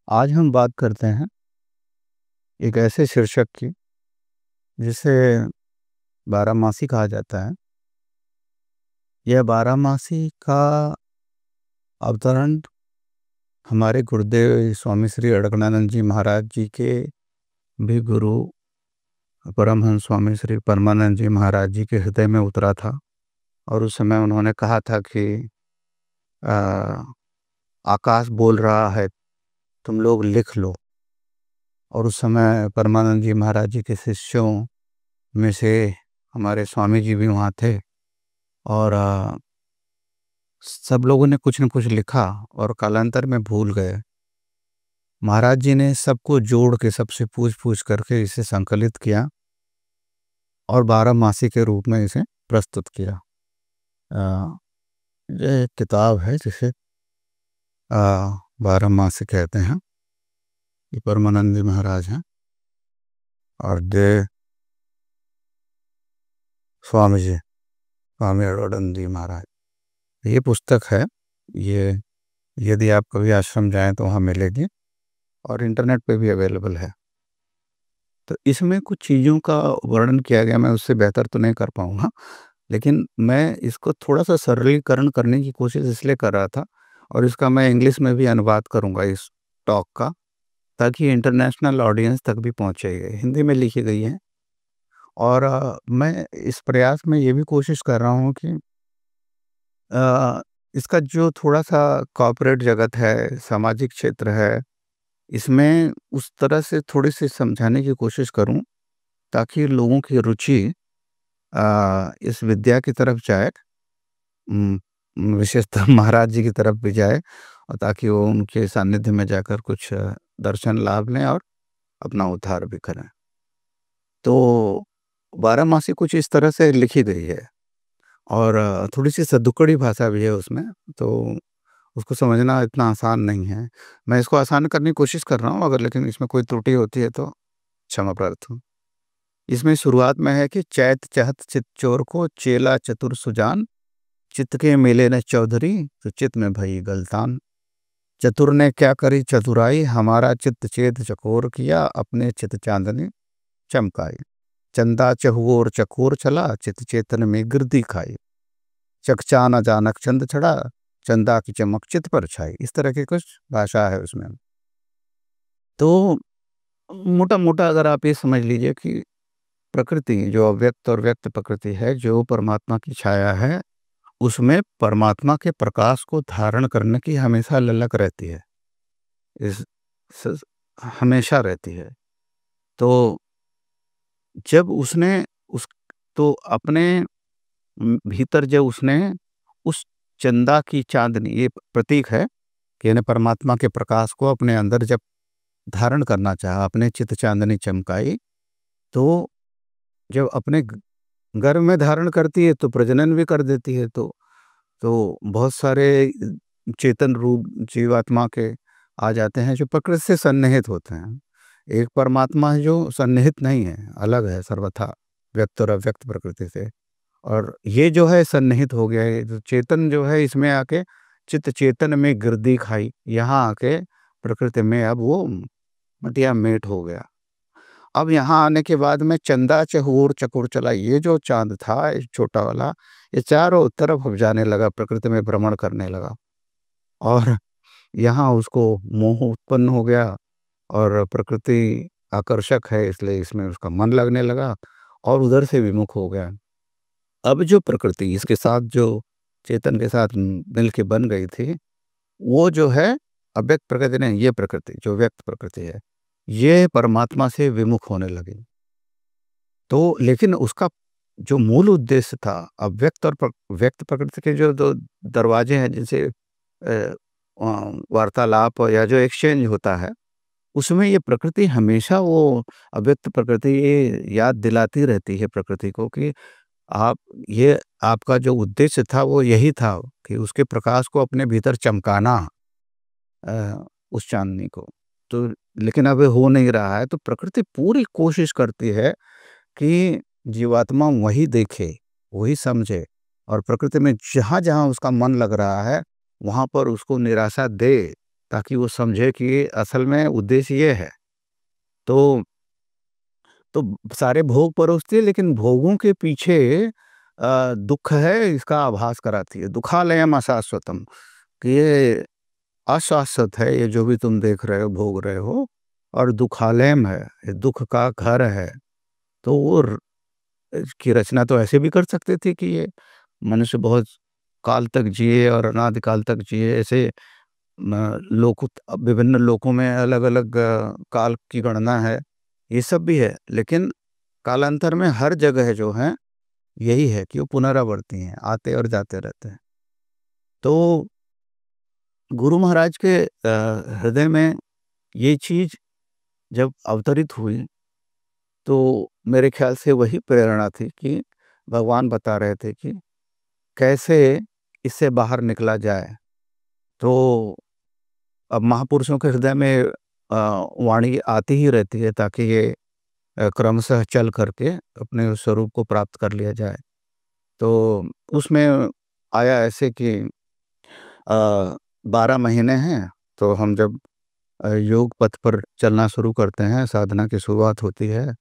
आज हम बात करते हैं एक ऐसे शीर्षक की जिसे बारहमासी कहा जाता है। यह बारहमासी का अवतरण हमारे गुरुदेव स्वामी श्री अड़गड़ानंद जी महाराज जी के भी गुरु परमहंस स्वामी श्री परमानंद जी महाराज जी के हृदय में उतरा था। और उस समय उन्होंने कहा था कि आ, आकाश बोल रहा है, तुम लोग लिख लो। और उस समय परमानंद जी महाराज जी के शिष्यों में से हमारे स्वामी जी भी वहाँ थे। और सब लोगों ने कुछ न कुछ लिखा और कालांतर में भूल गए। महाराज जी ने सबको जोड़ के सबसे पूछ पूछ करके इसे संकलित किया और बारहमासी के रूप में इसे प्रस्तुत किया। यह एक किताब है जिसे बारहमासी कहते हैं। ये परमानंद जी महाराज हैं और दे स्वामी जी, स्वामी अड़गड़ानंद जी महाराज। ये पुस्तक है, ये यदि आप कभी आश्रम जाएं तो वहाँ मिलेगी और इंटरनेट पे भी अवेलेबल है। तो इसमें कुछ चीज़ों का वर्णन किया गया, मैं उससे बेहतर तो नहीं कर पाऊँगा, लेकिन मैं इसको थोड़ा-सा सरलीकरण करने की कोशिश इसलिए कर रहा था और इसका मैं इंग्लिश में भी अनुवाद करूँगा इस टॉक का, ताकि इंटरनेशनल ऑडियंस तक भी पहुँचे। हिंदी में लिखी गई है और मैं इस प्रयास में ये भी कोशिश कर रहा हूँ कि इसका जो थोड़ा-सा कॉर्पोरेट जगत है, सामाजिक क्षेत्र है, इसमें उस तरह से थोड़ी-सी समझाने की कोशिश करूँ ताकि लोगों की रुचि इस विद्या की तरफ जाए, उम, विशेषतः महाराज जी की तरफ भी जाए और ताकि वो उनके सानिध्य में जाकर कुछ दर्शन लाभ लें और अपना उद्धार भी करें। तो बारहमासी कुछ इस तरह से लिखी गई है और थोड़ी-सी सद्दुकड़ी भाषा भी है उसमें, तो उसको समझना इतना आसान नहीं है। मैं इसको आसान करने की कोशिश कर रहा हूँ, अगर लेकिन इसमें कोई त्रुटि होती है तो क्षमा प्रार्थी हूँ। इसमें शुरुआत में है कि चैत चहत चित चोर को चेला चतुर सुजान, चित्त के मेले न चौधरी तो चित्त में भई गलतान। चतुर ने क्या करी चतुराई, हमारा चित्त चेत चकोर किया, अपने चित्त चांदनी चमकाई। चंदा चहुओर चकोर चला, चित्त चेतन में गिरदी खाई। चकचान अचानक चंद चढ़ा, चंदा की चमक चित्त पर छाई। इस तरह की कुछ भाषा है उसमें। तो मोटा-मोटा अगर आप ये समझ लीजिए कि प्रकृति जो अव्यक्त और व्यक्त प्रकृति है, जो परमात्मा की छाया है, उसमें परमात्मा के प्रकाश को धारण करने की हमेशा ललक रहती है। इस स हमेशा रहती है। तो जब उसने उस तो अपने भीतर जब उसने उस चंदा की चाँदनी, ये प्रतीक है कि यानी परमात्मा के प्रकाश को अपने अंदर जब धारण करना चाहा, अपने चित्त चाँदनी चमकाई, तो जब अपने गर्भ में धारण करती है तो प्रजनन भी कर देती है। तो बहुत सारे चेतन रूप जीवात्मा के आ जाते हैं जो प्रकृति से सन्निहित होते हैं। एक परमात्मा है जो सन्निहित नहीं है, अलग है सर्वथा व्यक्त और अव्यक्त प्रकृति से। और ये जो है सन्निहित हो गया है, जो चेतन जो है इसमें आके चित्त चेतन में गिरदी खाई, यहाँ आके प्रकृति में अब वो मटिया मेट हो गया। अब यहाँ आने के बाद में चंदा चहुओर चकोर चला, ये जो चाँद था ये छोटा वाला, ये चारों तरफ अब जाने लगा, प्रकृति में भ्रमण करने लगा और यहाँ उसको मोह उत्पन्न हो गया और प्रकृति आकर्षक है इसलिए इसमें उसका मन लगने लगा और उधर से विमुख हो गया। अब जो प्रकृति इसके साथ जो चेतन के साथ मिल के बन गई थी, वो जो है अव्यक्त प्रकृति नहीं, ये प्रकृति जो व्यक्त प्रकृति है, ये परमात्मा से विमुख होने लगी। तो लेकिन उसका जो मूल उद्देश्य था, अव्यक्त और व्यक्त प्रकृति के जो दो दरवाजे हैं जिनसे वार्तालाप या जो एक्सचेंज होता है, उसमें ये प्रकृति हमेशा वो अव्यक्त प्रकृति ये याद दिलाती रहती है प्रकृति को कि आप ये आपका जो उद्देश्य था वो यही था कि उसके प्रकाश को अपने भीतर चमकाना, उस चांदनी को। तो लेकिन अब हो नहीं रहा है, तो प्रकृति पूरी कोशिश करती है कि जीवात्मा वही देखे, वही समझे और प्रकृति में जहाँ-जहाँ उसका मन लग रहा है, वहाँ पर उसको निराशा दे ताकि वो समझे कि असल में उद्देश्य ये है। तो तो सारे भोग परोसती है, लेकिन भोगों के पीछे दुःख है इसका आभास कराती है। दुःखालयम् अशाश्वतम्, कि ये अशाश्वत है, ये जो भी तुम देख रहे हो, भोग रहे हो, और दुःखालयम् है, ये दुःख का घर है। तो वो की रचना तो ऐसे भी कर सकते थे कि ये मनुष्य बहुत काल तक जिए और अनादि काल तक जिए, ऐसे लोक विभिन्न लोकों में अलग-अलग काल की गणना है, ये सब भी है। लेकिन कालांतर में हर जगह जो है, यही है कि वो पुनरावर्ती हैं, आते और जाते रहते हैं। तो गुरु महाराज के हृदय में ये चीज़ जब अवतरित हुई, तो मेरे ख्याल से वही प्रेरणा थी कि भगवान बता रहे थे कि कैसे इससे बाहर निकला जाए। तो अब महापुरुषों के हृदय में वाणी आती ही रहती है, ताकि ये क्रमशः चल करके अपने उस स्वरूप को प्राप्त कर लिया जाए। तो उसमें आया ऐसे कि 12 महीने हैं, तो हम जब योग पथ पर चलना शुरू करते हैं, साधना की शुरुआत होती है,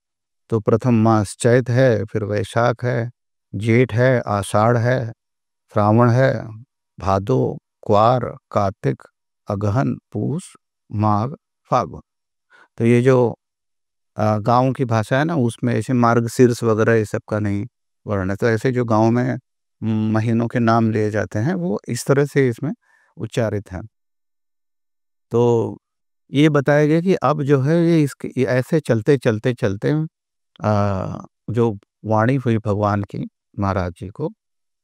तो प्रथम मास चैत है, फिर वैशाख है, जेठ है, आषाढ़ है, श्रावण है, भादो, क्वार, कार्तिक, अगहन, पूस, माघ, फागुन। तो ये जो गाँव की भाषा है ना, उसमें ऐसे मार्गशीर्ष वगैरह ये सब का नहीं वर्णन है। तो ऐसे जो गाँव में महीनों के नाम लिए जाते हैं, वो इस तरह से इसमें उच्चारित हैं। तो ये बताया गया कि अब जो है ये ऐसे चलते जो वाणी हुई भगवान की महाराज जी को,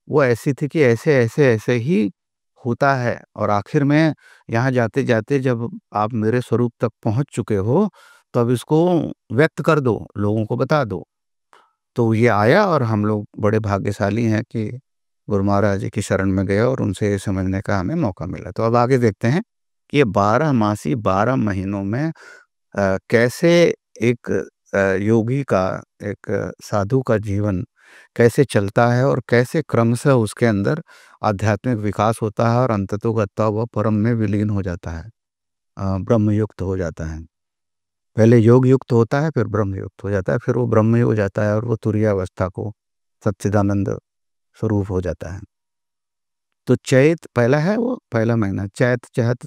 वो ऐसी थी कि ऐसे ही होता है, और आखिर में यहाँ जाते-जाते जब आप मेरे स्वरूप तक पहुँच चुके हो, तो अब इसको व्यक्त कर दो, लोगों को बता दो। तो ये आया, और हम लोग बड़े भाग्यशाली हैं कि गुरु महाराज जी की शरण में गए और उनसे ये समझने का हमें मौका मिला। तो अब आगे देखते हैं कि ये 12 मासी 12 महीनों में कैसे एक योगी का, एक साधु का जीवन कैसे चलता है, और कैसे क्रमशः उसके अंदर आध्यात्मिक विकास होता है, और अंततोगत्वा वह परम में विलीन हो जाता है, ब्रह्म युक्त हो जाता है। पहले योग युक्त होता है, फिर ब्रह्म युक्त हो जाता है, फिर वो ब्रह्म हो जाता है, और वो तुरीय अवस्था को सच्चिदानंद स्वरूप हो जाता है। तो चैत पहला है, वो पहला महीना चैत चहत,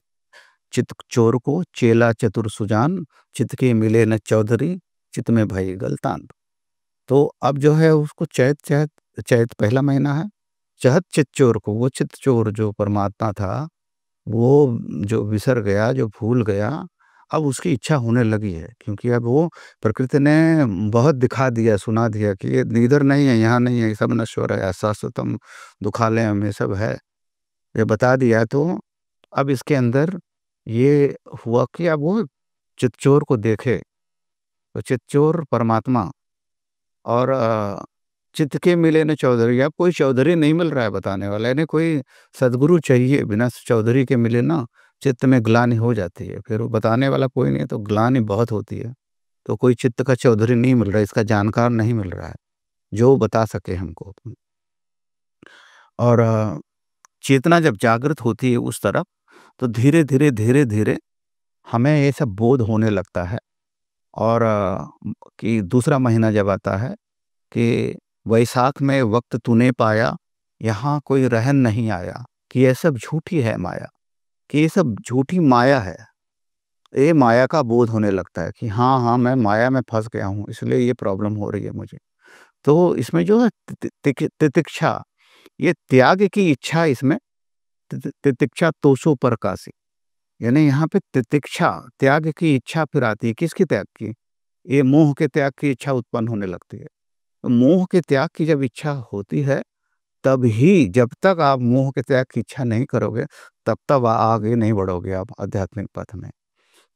चित चोर को चेला चतुर सुजान, चित के मिले न चौधरी, चित में भई गलतान। तो अब जो है उसको चैत पहला महीना है। चहत चित चोर को, वो चित चोर जो परमात्मा था, वो जो बिसर गया, जो भूल गया, अब उसकी इच्छा होने लगी है, क्योंकि अब वो प्रकृति ने बहुत दिखा दिया, सुना दिया कि ये इधर नहीं है, यहाँ नहीं है, ये सब नश्वर है, शाश्वतम, दुखालयम, ये सब है, ये बता दिया। तो अब इसके अंदर ये हुआ कि अब वो चितचोर को देखे, तो चितचोर परमात्मा, और चित्त के मिले न चौधरी, अब कोई चौधरी नहीं मिल रहा है बताने वाला, यानी कोई सद्गुरु चाहिए, बिना चौधरी के मिले ना चित्त में ग्लानि हो जाती है, फिर वो बताने वाला कोई नहीं है, तो ग्लानि बहुत होती है। तो कोई चित्त का चौधरी नहीं मिल रहा है, इसका जानकार नहीं मिल रहा है, जो बता सके हमको। और चेतना जब जागृत होती है उस तरफ, तो धीरे-धीरे हमें ये सब बोध होने लगता है। और कि दूसरा महीना जब आता है कि वैशाख में वक्त तूने पाया, यहाँ कोई रहन नहीं आया, कि ये सब झूठी है माया, कि ये सब झूठी माया है। ये माया का बोध होने लगता है कि हाँ, मैं माया में फँस गया हूँ, इसलिए ये प्रॉब्लम हो रही है मुझे। तो इसमें जो है तितिक्षा, ये त्याग की इच्छा, इसमें तितिक्षा तोषो प्रकाशी, यानी यहाँ पे तितिक्षा, त्याग की इच्छा फिर आती है। किसकी त्याग की? ये मोह के त्याग की इच्छा उत्पन्न होने लगती है। तो मोह के त्याग की जब इच्छा होती है, तब ही, जब तक आप मोह के त्याग की इच्छा नहीं करोगे, तब तक आगे नहीं बढ़ोगे आप आध्यात्मिक पथ में।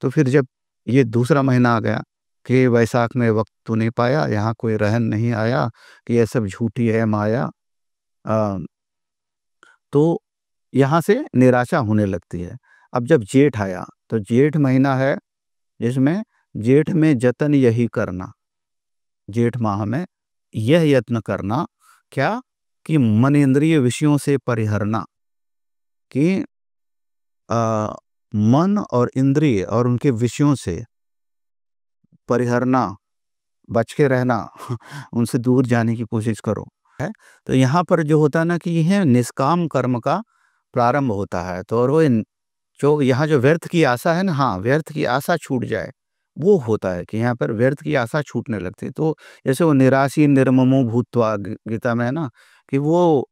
तो फिर जब ये दूसरा महीना आ गया कि वैशाख में वक्त तूने पाया, यहाँ कोई रहन नहीं आया, कि ये सब झूठी है माया, अ, तो यहाँ से निराशा होने लगती है। अब जब जेठ आया, तो जेठ महीना है, जिसमें जेठ में जतन यही करना, जेठ माह में यह यत्न करना, क्या? कि मन इंद्रिय विषयों से परिहरना, कि मन और इंद्रिय और उनके विषयों से परिहरना, बच के रहना उनसे दूर जाने की कोशिश करो, है। तो यहाँ पर जो होता है ना कि यह निष्काम कर्म का प्रारंभ होता है। तो और वो जो यहाँ जो व्यर्थ की आशा है ना, हाँ, व्यर्थ की आशा छूट जाए, वो होता है कि यहाँ पर व्यर्थ की आशा छूटने लगती है। तो जैसे वो निराशी निर्ममो भूत्वा गीता में है ना कि वो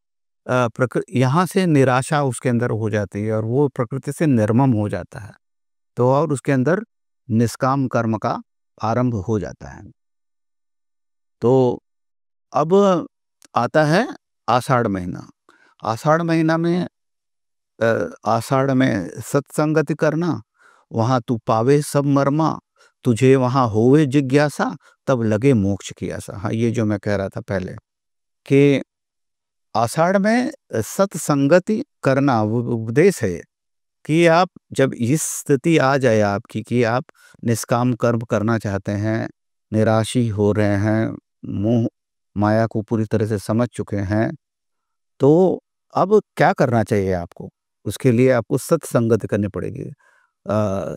यहाँ से निराशा उसके अंदर हो जाती है और वो प्रकृति से निर्मम हो जाता है। तो और उसके अंदर निष्काम कर्म का आरंभ हो जाता है। तो अब आता है आषाढ़ महीना। आषाढ़ महीना में आषाढ़ में सत्संगति करना, वहाँ तू पावे सब मर्मा, तुझे वहाँ होवे जिज्ञासा, तब लगे मोक्ष की आशा। हाँ, ये जो मैं कह रहा था पहले कि आषाढ़ में सत्संगति करना वो उपदेश है कि आप जब इस स्थिति आ जाए आपकी कि आप निष्काम कर्म करना चाहते हैं, निराशी हो रहे हैं, मोह माया को पूरी तरह से समझ चुके हैं, तो अब क्या करना चाहिए आपको? उसके लिए आपको सत्संगत करनी पड़ेगी। अ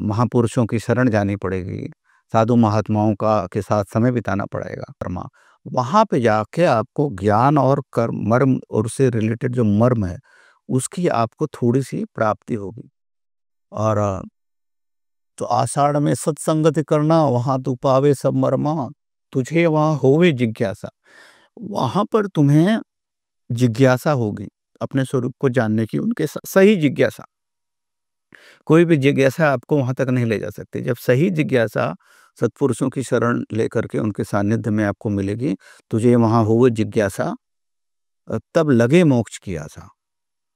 महापुरुषों की शरण जानी पड़ेगी, साधु महात्माओं का के साथ समय बिताना पड़ेगा। परमा वहाँ पे जाके आपको ज्ञान और कर्म मर्म और उससे रिलेटेड जो मर्म है, उसकी आपको थोड़ी-सी प्राप्ति होगी। और तो आषाढ़ में सत्संगति करना, वहाँ तू पावे सब मर्मा, तुझे वहाँ होवे जिज्ञासा। वहाँ पर तुम्हें जिज्ञासा होगी अपने स्वरूप को जानने की, उनके सही जिज्ञासा। कोई भी जिज्ञासा आपको वहाँ तक नहीं ले जा सकती। जब सही जिज्ञासा सत्पुरुषों की शरण लेकर के उनके सानिध्य में आपको मिलेगी, तुझे वहाँ होवे जिज्ञासा, तब लगे मोक्ष की आशा।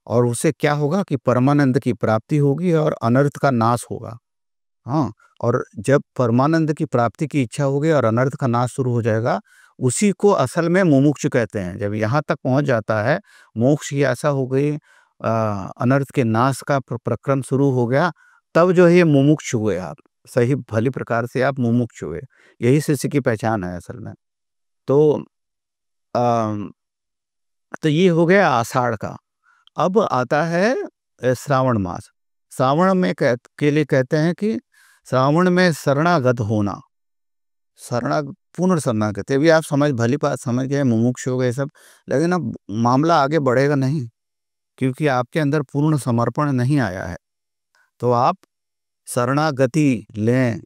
और उससे क्या होगा कि परमानंद की प्राप्ति होगी और अनर्थ का नाश होगा। हाँ, और जब परमानंद की प्राप्ति की इच्छा होगी और अनर्थ का नाश शुरू हो जाएगा, उसी को असल में मुमुक्षु कहते हैं। जब यहाँ तक पहुँच जाता है, मोक्ष की आशा हो गई, अनर्थ के नाश का प्रक्रम शुरू हो गया, तब जो है ये मुमुक्षु हुए आप। सही भली प्रकार से आप मुमुक्षु हुए। यही शिष्य की पहचान है असल में। तो अ, तो ये हो गया आषाढ़ का। अब आता है श्रावण मास। श्रावण में के लिए कहते हैं कि श्रावण में शरणागत होना। शरणा पूर्ण शरणागति, अभी आप भली बात समझ गए, मुमुक्षु हो गए सब, लेकिन अब मामला आगे बढ़ेगा नहीं, क्योंकि आपके अंदर पूर्ण समर्पण नहीं आया है। तो आप शरणागति लें।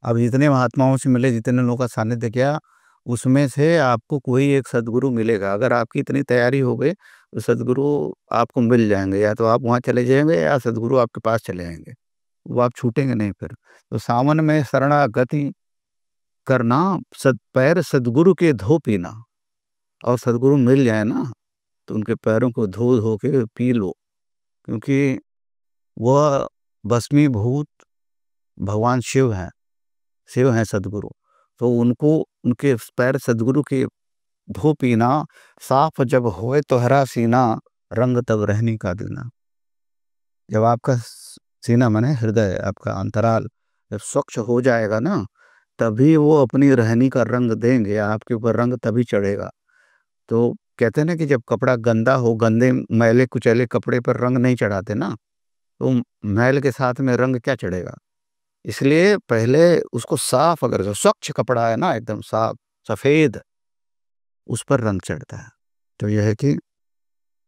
अब जितने महात्माओं से मिले, जितने लोगों का सानिध्य किया, उसमें से आपको कोई एक सद्गुरु मिलेगा। अगर आपकी इतनी तैयारी हो गई, तो सद्गुरु आपको मिल जाएँगे। या तो आप वहाँ चले जाएँगे या सद्गुरु आपके पास चले आएँगे। वो आप छूटेंगे नहीं फिर। तो सावन में शरणागति करना, पैर सद्गुरु के धो पीना। और सद्गुरु मिल जाए ना, तो उनके पैरों को धो धो के पी लो, क्योंकि वह भस्मीभूत भगवान शिव हैं सद्गुरु। तो उनको उनके पैर सद्गुरु के धो पीना, साफ जब होए तो हरा सीना, रंग तब रहनी का देना। जब आपका सीना माने हृदय, आपका अंतराल जब स्वच्छ हो जाएगा ना, तभी वो अपनी रहनी का रंग देंगे, आपके ऊपर रंग तभी चढ़ेगा। तो कहते हैं ना कि जब कपड़ा गंदा हो, गंदे मैले कुचैले कपड़े पर रंग नहीं चढ़ाते ना, तो मैल के साथ में रंग क्या चढ़ेगा? इसलिए पहले उसको साफ, अगर जो स्वच्छ कपड़ा है ना, एकदम साफ, सफ़ेद, उस पर रंग चढ़ता है। तो यह है कि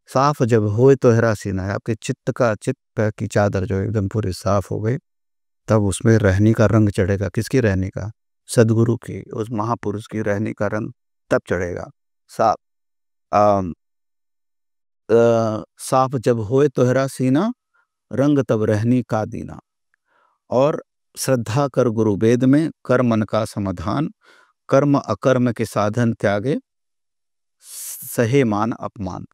साफ जब होए तो हरा सीना है, आपके चित्त की चादर जो एकदम पूरी साफ हो गई, तब उसमें रहनी का रंग चढ़ेगा। किसकी रहनी का? सद्गुरु की, उस महापुरुष की रहनी का रंग तब चढ़ेगा। साफ अ साफ जब होए तोहरा सीना, रंग तब रहनी का दीना। और श्रद्धा कर गुरु वेद में, कर मन का समाधान, कर्म अकर्म के साधन त्यागे, सहे मान अपमान।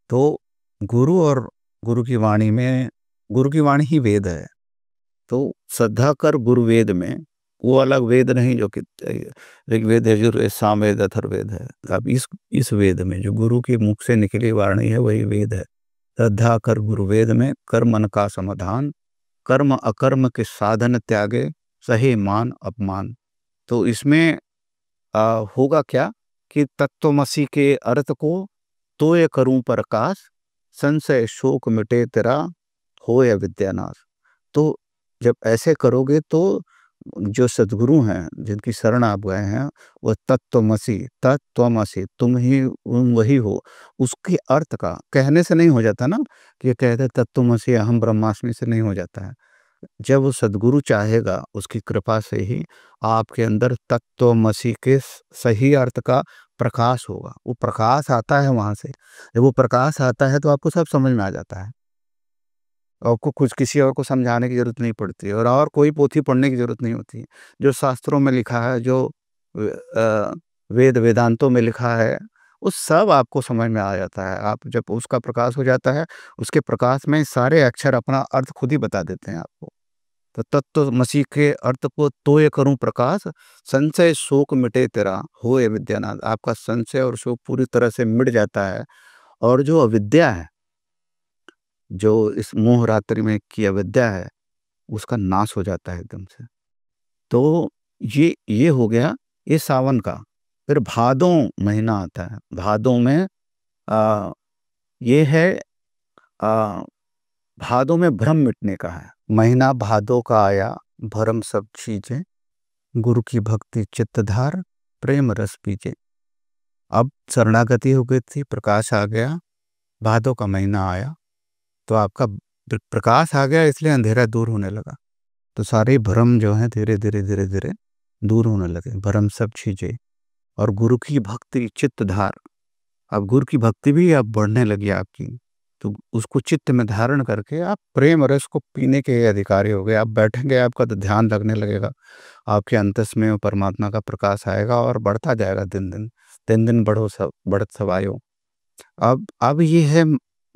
तो गुरु और गुरु की वाणी में, गुरु की वाणी ही वेद है। तो श्रद्धा कर गुरु वेद में, वो अलग वेद नहीं जो कि ऋग्वेद, यजुर्वेद, सामवेद, अथर्ववेद है। अब इस वेद में जो गुरु के मुख से निकली वाणी है, वही वेद है। श्रद्धा कर गुरु वेद में, कर मन का समाधान, कर्म अकर्म के साधन त्यागे, सहे मान अपमान। तो इसमें होगा क्या कि तत्वमसि के अर्थ को तोय करूं प्रकाश, संशय शोक मिटे तेरा, होय अविद्यानाश। तो जब ऐसे करोगे तो जो सद्गुरु हैं, जिनकी शरण आप गए हैं, वो तत्त्वमसि, तुम ही वही हो, उसके अर्थ का कहने से नहीं हो जाता ना, कि ये कहते तत्त्वमसि अहम ब्रह्मास्मि से नहीं हो जाता है। जब वो सद्गुरु चाहेगा, उसकी कृपा से ही आपके अंदर तत्त्वमसि के सही अर्थ का प्रकाश होगा। वो प्रकाश आता है वहाँ से। जब वो प्रकाश आता है तो आपको सब समझ में आ जाता है। आपको कुछ किसी और को समझाने की ज़रूरत नहीं पड़ती है और कोई पोथी पढ़ने की ज़रूरत नहीं होती है। जो शास्त्रों में लिखा है, जो वेद वेदांतों में लिखा है, वो सब आपको समझ में आ जाता है। आप जब उसका प्रकाश हो जाता है, उसके प्रकाश में सारे अक्षर अपना अर्थ खुद ही बता देते हैं आपको। तो तत्त्वमसि के अर्थ को तोय करूँ प्रकाश, संशय शोक मिटे तेरा, होए विद्यानाथ। आपका संशय और शोक पूरी तरह से मिट जाता है और जो अविद्या है, जो इस मोह रात्रि में की अविद्या है, उसका नाश हो जाता है एकदम से। तो ये हो गया ये सावन का। फिर भादों महीना आता है। भादों में अ, ये है अ, भादों में भ्रम मिटने का है। महीना भादों का आया, भरम सब चीजें, गुरु की भक्ति चित्तधार, प्रेम रस पीजे। अब शरणागति हो गई थी, प्रकाश आ गया, भादों का महीना आया, तो आपका प्रकाश आ गया, इसलिए अंधेरा दूर होने लगा। तो सारे भ्रम जो हैं धीरे धीरे धीरे धीरे दूर होने लगे, भ्रम सब चीजें। और गुरु की भक्ति चित्तधार, अब गुरु की भक्ति भी अब बढ़ने लगी आपकी। तो उसको चित्त में धारण करके आप प्रेम रस को पीने के अधिकारी हो गए। आप बैठेंगे, आपका तो ध्यान लगने लगेगा, आपके अंतस में वो परमात्मा का प्रकाश आएगा और बढ़ता जाएगा दिन दिन। दिन दिन बढ़ो सब बढ़त सवायो। अब ये है,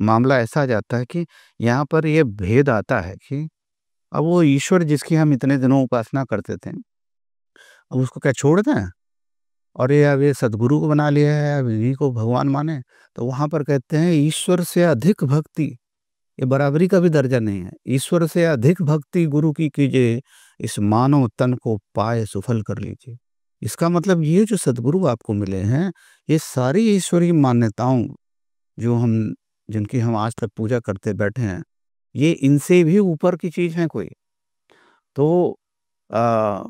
मामला ऐसा आ जाता है कि यहाँ पर ये भेद आता है कि अब वो ईश्वर जिसकी हम इतने दिनों उपासना करते थे, अब उसको क्या छोड़ दें? और ये अब ये सद्गुरु को बना लिया है, अब इन्हीं को भगवान माने। तो वहाँ पर कहते हैं ईश्वर से अधिक भक्ति, ये बराबरी का भी दर्जा नहीं है। ईश्वर से अधिक भक्ति गुरु की कीजिए, इस मानव तन को पाए सुफल कर लीजिए। इसका मतलब ये जो सद्गुरु आपको मिले हैं, ये सारी ईश्वरीय मान्यताओं जो हम जिनकी हम आज तक पूजा करते बैठे हैं, ये इनसे भी ऊपर की चीज़ है कोई। तो अ,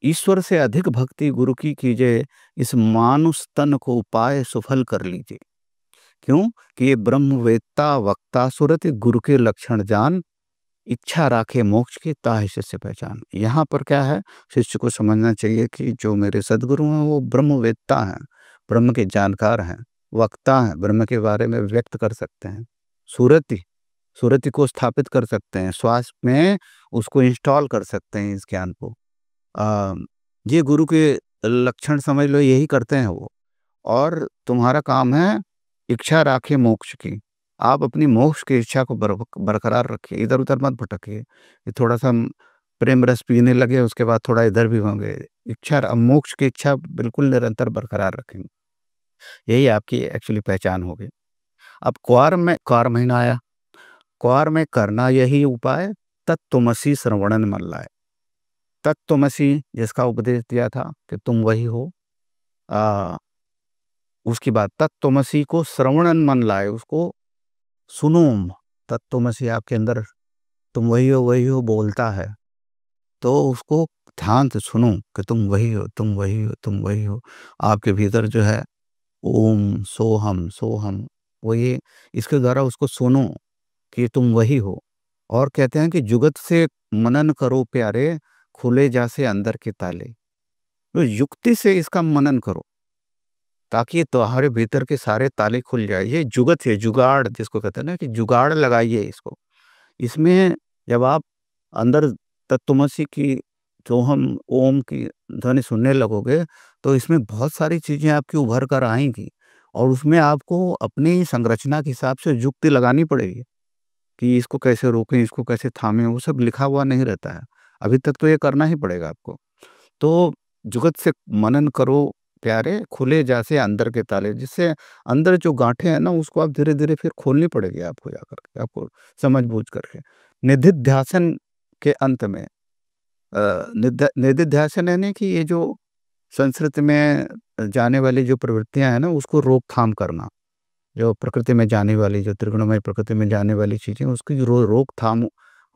ईश्वर से अधिक भक्ति गुरु की कीजिए, इस मानुष तन को पाए सुफल कर लीजिए। क्यों? कि ये ब्रह्मवेत्ता वक्ता सुरति, गुरु के लक्षण जान, इच्छा राखे मोक्ष की ताहि शिष्य पहचान। यहाँ पर क्या है, शिष्य को समझना चाहिए कि जो मेरे सद्गुरु हैं वो ब्रह्मवेत्ता हैं, ब्रह्म के जानकार हैं, वक्ता हैं, ब्रह्म के बारे में व्यक्त कर सकते हैं। सुरति, सुरति को स्थापित कर सकते हैं, श्वास में उसको इंस्टॉल कर सकते हैं इस ज्ञान को। अ, ये गुरु के लक्षण समझ लो, यही करते हैं वो। और तुम्हारा काम है इच्छा राखे मोक्ष की। आप अपनी मोक्ष की इच्छा को बरकरार रखिए, इधर-उधर मत भटकिए। ये थोड़ा-सा प्रेम रस पीने लगे, उसके बाद थोड़ा इधर भी होंगे। मोक्ष की इच्छा बिल्कुल निरंतर बरकरार रखेंगे। यही आपकी एक्चुअली पहचान होगी। अब क्वार महीना आया। क्वार में करना यही उपाय, तत्त्वमसि श्रवणन मन लाए। तत्त्वमसि जिसका उपदेश दिया था कि तुम वही हो, अ, उसकी बात तत्त्वमसि को श्रवणन मन लाए, उसको सुनो। तत्त्वमसि आपके अंदर वही हो बोलता है, तो उसको ध्यान से सुनो कि तुम वही हो, तुम वही हो, तुम वही हो। आपके भीतर जो है ओम सोहम सोहम, वो ये इसके द्वारा उसको सुनो कि तुम वही हो। और कहते हैं कि जुगत से मनन करो प्यारे, खुले जासे अंदर के ताले। तो युक्ति से इसका मनन करो, ताकि तुम्हारे भीतर के सारे ताले खुल जाए। ये जुगत है, जुगाड़ जिसको कहते हैं ना, कि जुगाड़ लगाइए इसको। इसमें जब आप अंदर तत्त्वमसि की जो हम ओम की ध्वनि सुनने लगोगे, तो इसमें बहुत सारी चीज़ें आपकी उभर कर आएँगी और उसमें आपको अपनी संरचना के हिसाब से युक्ति लगानी पड़ेगी कि इसको कैसे रोकें, इसको कैसे थामें, वो सब लिखा हुआ नहीं रहता है। अभी तक तो ये करना ही पड़ेगा आपको। तो जुगत से मनन करो प्यारे, खुले जैसे अंदर के ताले, जिससे अंदर जो गांठें हैं ना, उसको आप धीरे-धीरे फिर खोलनी पड़ेगी आपको जाकर के, आपको समझ-बूझ करके। निधिध्यासन के अंत में निधिध्यासन यानी कि ये जो संस्कृत में जाने वाली जो प्रवृत्तियाँ हैं ना, उसको रोकथाम करना। जो प्रकृति में जाने वाली, जो त्रिगुणमय प्रकृति में जाने वाली चीज़ें, उसकी रोकथाम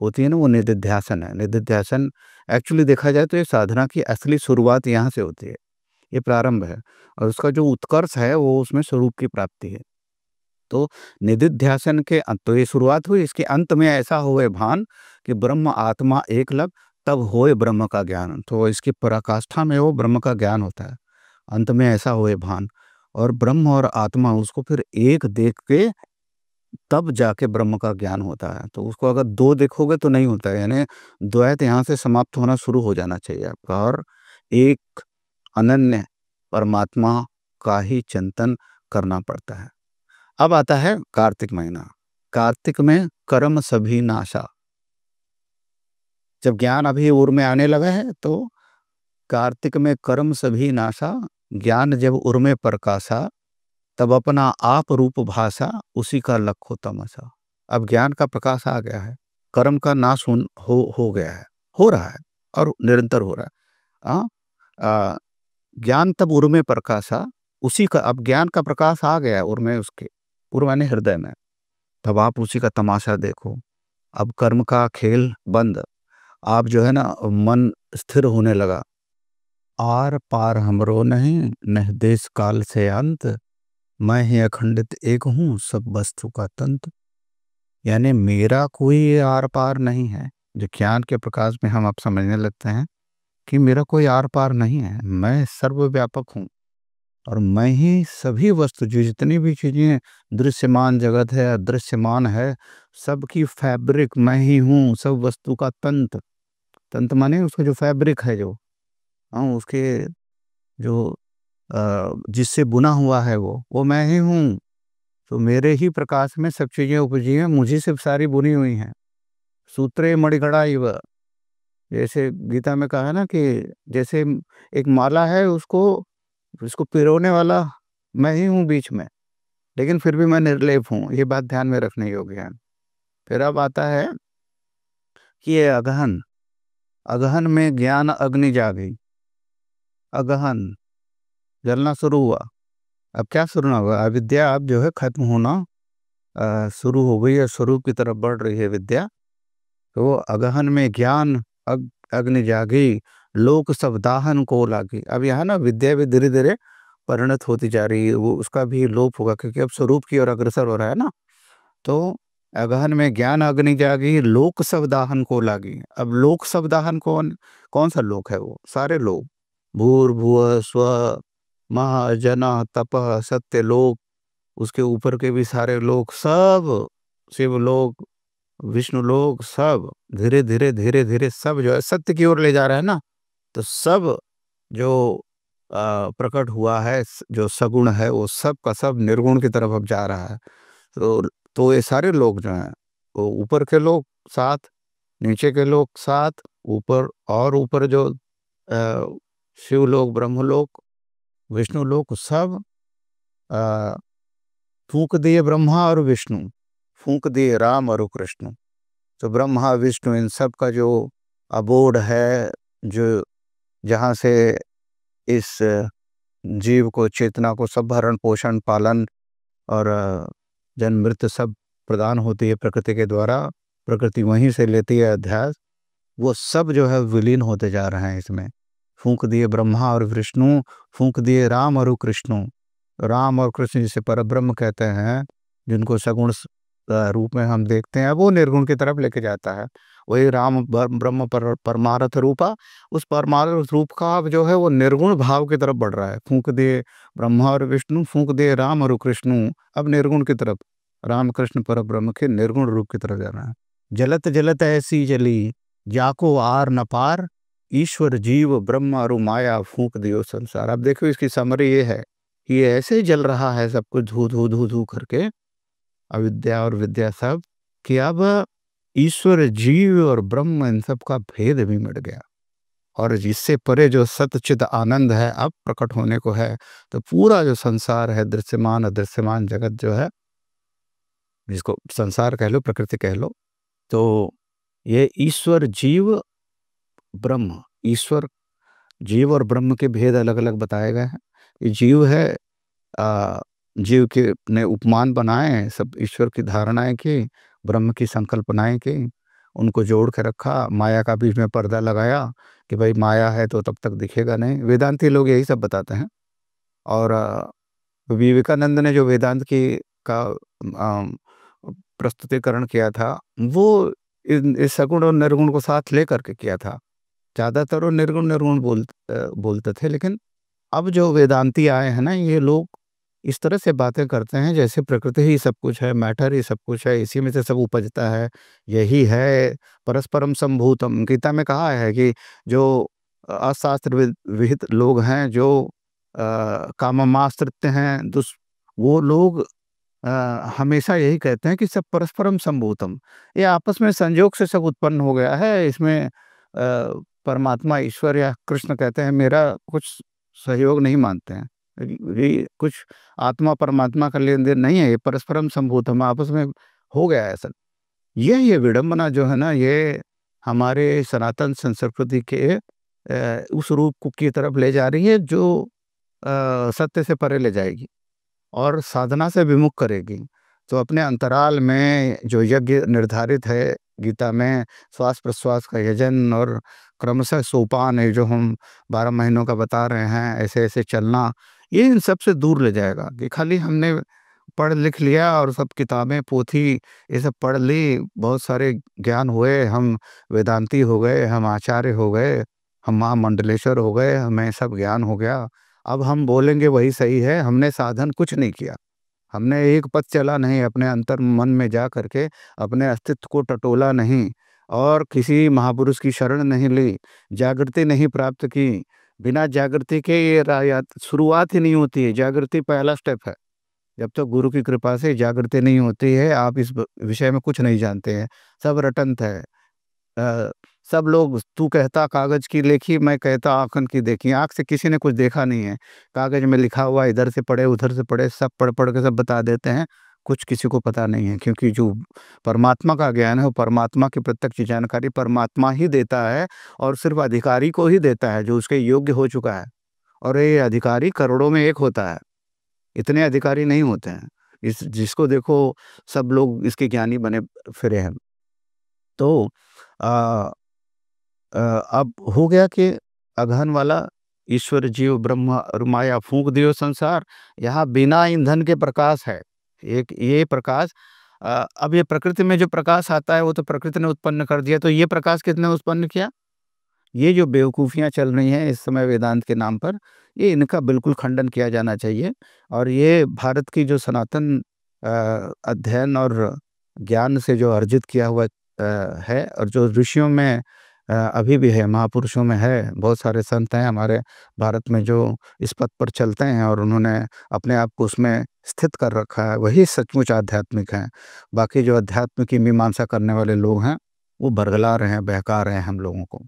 होती है ना, वो निधिध्यासन है। निधिध्यासन एक्चुअली देखा जाए तो ये साधना की असली शुरुआत यहाँ से होती है, ये प्रारंभ है, और उसका जो उत्कर्ष है वो उसमें स्वरूप की प्राप्ति है। तो निधिध्यासन के तो ये शुरुआत हुई, इसके अंत में ऐसा होए भान कि ब्रह्म आत्मा एक लग, तब होए ब्रह्म का ज्ञान। तो इसकी पराकाष्ठा में वो ब्रह्म का ज्ञान होता है, अंत में ऐसा होए भान, और ब्रह्म और आत्मा उसको फिर एक देख के तब जाके ब्रह्म का ज्ञान होता है। तो उसको अगर दो देखोगे तो नहीं होता है, यानी द्वैत यहाँ से समाप्त होना शुरू हो जाना चाहिए आपका, और एक अनन्य परमात्मा का ही चिंतन करना पड़ता है। अब आता है कार्तिक महीना। कार्तिक में कर्म सभी नाशा। जब ज्ञान अभी उर में आने लगा है तो कार्तिक में कर्म सभी नाशा, ज्ञान जब उर में प्रकाशा, तब अपना आप रूप भाषा, उसी का लखो तमाशा। अब ज्ञान का प्रकाश आ गया है, कर्म का नाश हो गया है, हो रहा है और निरंतर हो रहा है। ज्ञान तब उर में प्रकाशा, उसी का, अब ज्ञान का प्रकाश आ गया है उर में, उसके उर माने हृदय में, तब आप उसी का तमाशा देखो। अब कर्म का खेल बंद, आप जो है ना, मन स्थिर होने लगा। आर पार हमरो नहीं, नह देश काल से अंत, मैं ही अखंडित एक हूँ, सब वस्तु का तंत्र। यानी मेरा कोई आर पार नहीं है। जो ज्ञान के प्रकाश में हम आप समझने लगते हैं कि मेरा कोई आर पार नहीं है, मैं सर्वव्यापक हूँ, और मैं ही सभी वस्तु, जो जितनी भी चीजें दृश्यमान जगत है, अदृश्यमान है, सबकी फैब्रिक मैं ही हूँ, सब वस्तु का तंत्र। तंत्र माने उसका जो फैब्रिक है, जो उसके जो जिससे बुना हुआ है वो मैं ही हूँ। तो मेरे ही प्रकाश में सब चीजें उपजी हैं, मुझे से सारी बुनी हुई हैं। सूत्रे मणिगढ़ा इव, जैसे गीता में कहा है ना कि जैसे एक माला है, उसको पिरोने वाला मैं ही हूँ बीच में, लेकिन फिर भी मैं निर्लेप हूँ। ये बात ध्यान में रखने योग्य है। फिर अब आता है कि ये अगहन, अगहन में ज्ञान अग्नि जागी। अगहन जलना शुरू हुआ। अब क्या शुरू ना हुआ, अविद्या अब जो है खत्म होना शुरू हो गई है, स्वरूप की तरफ बढ़ रही है विद्या। तो अगहन में ज्ञान अग्नि जागी, लोक सब दाहन को लागी। अब यहाँ ना विद्या भी धीरे धीरे परिणत होती जा रही है, वो उसका भी लोप होगा, क्योंकि अब स्वरूप की ओर अग्रसर हो रहा है ना। तो अगहन में ज्ञान अग्नि जागी, लोक सब दाहन को लागी। अब लोक सब दाहन कौन सा लोक है? वो सारे लोक, भूर्भुव स्व महाजना तपः सत्य लोक, उसके ऊपर के भी सारे लोक, सब शिव लोक, विष्णु लोक, सब धीरे धीरे धीरे धीरे सब जो है सत्य की ओर ले जा रहा है ना। तो सब जो प्रकट हुआ है, जो सगुण है, वो सब का सब निर्गुण की तरफ अब जा रहा है। तो ये सारे लोग जो हैं, वो ऊपर के लोग सात, नीचे के लोग सात, ऊपर और ऊपर जो शिव लोक, ब्रह्म लोक, विष्णु लोक, सब फूंक दिए ब्रह्मा और विष्णु, फूंक दिए राम और कृष्ण। तो ब्रह्मा विष्णु इन सब का जो अबोध है, जो जहाँ से इस जीव को, चेतना को सब भरण पोषण पालन और जन्म मृत्यु सब प्रदान होती है प्रकृति के द्वारा, प्रकृति वहीं से लेती है अध्यास, वो सब जो है विलीन होते जा रहे हैं इसमें। फूंक दिए ब्रह्मा और विष्णु, फूंक दिए राम और कृष्ण। राम और कृष्ण जिसे परब्रह्म कहते हैं, जिनको सगुण रूप में हम देखते हैं, वो निर्गुण की तरफ लेके जाता है। वही राम ब्रह्म परमार्थ रूपा, उस परमार्थ रूप का अब जो है वो निर्गुण भाव की तरफ बढ़ रहा है। फूंक दिए ब्रह्मा और विष्णु, फूंक दिए राम और कृष्ण, अब निर्गुण की तरफ, राम कृष्ण परब्रह्म के निर्गुण रूप की तरफ जा रहा है। जलत जलत ऐसी जली, जाको आर न पार, ईश्वर जीव ब्रह्म और माया फूंक दियो संसार। अब देखो इसकी समरी ये है कि ये ऐसे ही जल रहा है सब कुछ धू धू धू धू करके, अविद्या और विद्या सब, कि अब ईश्वर जीव और ब्रह्म इन सब का भेद भी मिट गया, और जिससे परे जो सतचित आनंद है अब प्रकट होने को है। तो पूरा जो संसार है, दृश्यमान अदृश्यमान जगत जो है, जिसको संसार कह लो, प्रकृति कह लो, तो ये ईश्वर जीव ब्रह्म, ईश्वर जीव और ब्रह्म के भेद अलग अलग बताए गए हैं। ये जीव है जीव के ने उपमान बनाए, सब ईश्वर की धारणाएँ की, ब्रह्म की संकल्पनाएँ की, उनको जोड़ के रखा, माया का बीच में पर्दा लगाया कि भाई माया है तो तब तक दिखेगा नहीं। वेदांती लोग यही सब बताते हैं। और विवेकानंद ने जो वेदांत की का प्रस्तुतिकरण किया था, वो इन इस सगुण और निर्गुण को साथ लेकर के किया था। ज़्यादातर वो निर्गुण निर्गुण बोलते थे, लेकिन अब जो वेदांती आए हैं ना, ये लोग इस तरह से बातें करते हैं जैसे प्रकृति ही सब कुछ है, मैटर ही सब कुछ है, इसी में से सब उपजता है, यही है परस्परम संभूतम। गीता में कहा है कि जो अशास्त्र विहित लोग हैं, जो काममाश्रित हैं, वो लोग हमेशा यही कहते हैं कि सब परस्परम संभूतम, ये आपस में संयोग से सब उत्पन्न हो गया है, इसमें परमात्मा ईश्वर या कृष्ण कहते हैं मेरा कुछ सहयोग नहीं मानते हैं। ये कुछ आत्मा परमात्मा का लेन देन नहीं है, ये परस्परम संभूतम आपस में हो गया है ऐसा। ये विडंबना जो है ना, ये हमारे सनातन संस्कृति के उस रूप को की तरफ ले जा रही है जो सत्य से परे ले जाएगी और साधना से विमुख करेगी। तो अपने अंतराल में जो यज्ञ निर्धारित है गीता में, श्वास-प्रश्वास का यजन और क्रमशः सोपान है जो हम 12 महीनों का बता रहे हैं, ऐसे-ऐसे चलना, ये इन सब से दूर ले जाएगा कि खाली हमने पढ़ लिख लिया और सब किताबें, पोथी ये सब पढ़ ली, बहुत सारे ज्ञान हुए, हम वेदांती हो गए, हम आचार्य हो गए, हम महामंडलेश्वर हो गए, हमें सब ज्ञान हो गया। अब हम बोलेंगे वही सही है, हमने साधन कुछ नहीं किया। हमने एक पथ चला नहीं, अपने अंतर मन में जा करके अपने अस्तित्व को टटोला नहीं और किसी महापुरुष की शरण नहीं ली, जागृति नहीं प्राप्त की। बिना जागृति के ये रायात शुरुआत ही नहीं होती है, जागृति पहला स्टेप है। जब तक गुरु की कृपा से जागृति नहीं होती है, आप इस विषय में कुछ नहीं जानते हैं, सब रटंत है। अ, सब लोग तू कहता कागज की लेखी, मैं कहता आँखन की देखी। आँख से किसी ने कुछ देखा नहीं है, कागज में लिखा हुआ इधर से पढ़े उधर से पढ़े, सब पढ़ पढ़ के सब बता देते हैं, कुछ किसी को पता नहीं है। क्योंकि जो परमात्मा का ज्ञान है, वो परमात्मा की प्रत्यक्ष जानकारी परमात्मा ही देता है और सिर्फ अधिकारी को ही देता है जो उसके योग्य हो चुका है। और ये अधिकारी करोड़ों में एक होता है, इतने अधिकारी नहीं होते हैं। इस जिसको देखो सब लोग इसके ज्ञानी बने फिरे हैं। तो अ अब हो गया कि अगहन वाला ईश्वर जीव ब्रह्म और माया फूँक दियो संसार, यहाँ बिना ईंधन के प्रकाश है। एक ये प्रकाश अब ये प्रकृति में जो प्रकाश आता है वो तो प्रकृति ने उत्पन्न कर दिया, तो ये प्रकाश किसने उत्पन्न किया? ये जो बेवकूफ़ियाँ चल रही हैं इस समय वेदांत के नाम पर, ये इनका बिल्कुल खंडन किया जाना चाहिए। और ये भारत की जो सनातन अध्ययन और ज्ञान से जो अर्जित किया हुआ है और जो ऋषियों में अभी भी है, महापुरुषों में है, बहुत सारे संत हैं हमारे भारत में जो इस पथ पर चलते हैं और उन्होंने अपने आप को उसमें स्थित कर रखा है, वही सचमुच आध्यात्मिक हैं। बाकी जो अध्यात्म की मीमांसा करने वाले लोग हैं, वो बरगला रहे हैं, बहका रहे हैं हम लोगों को।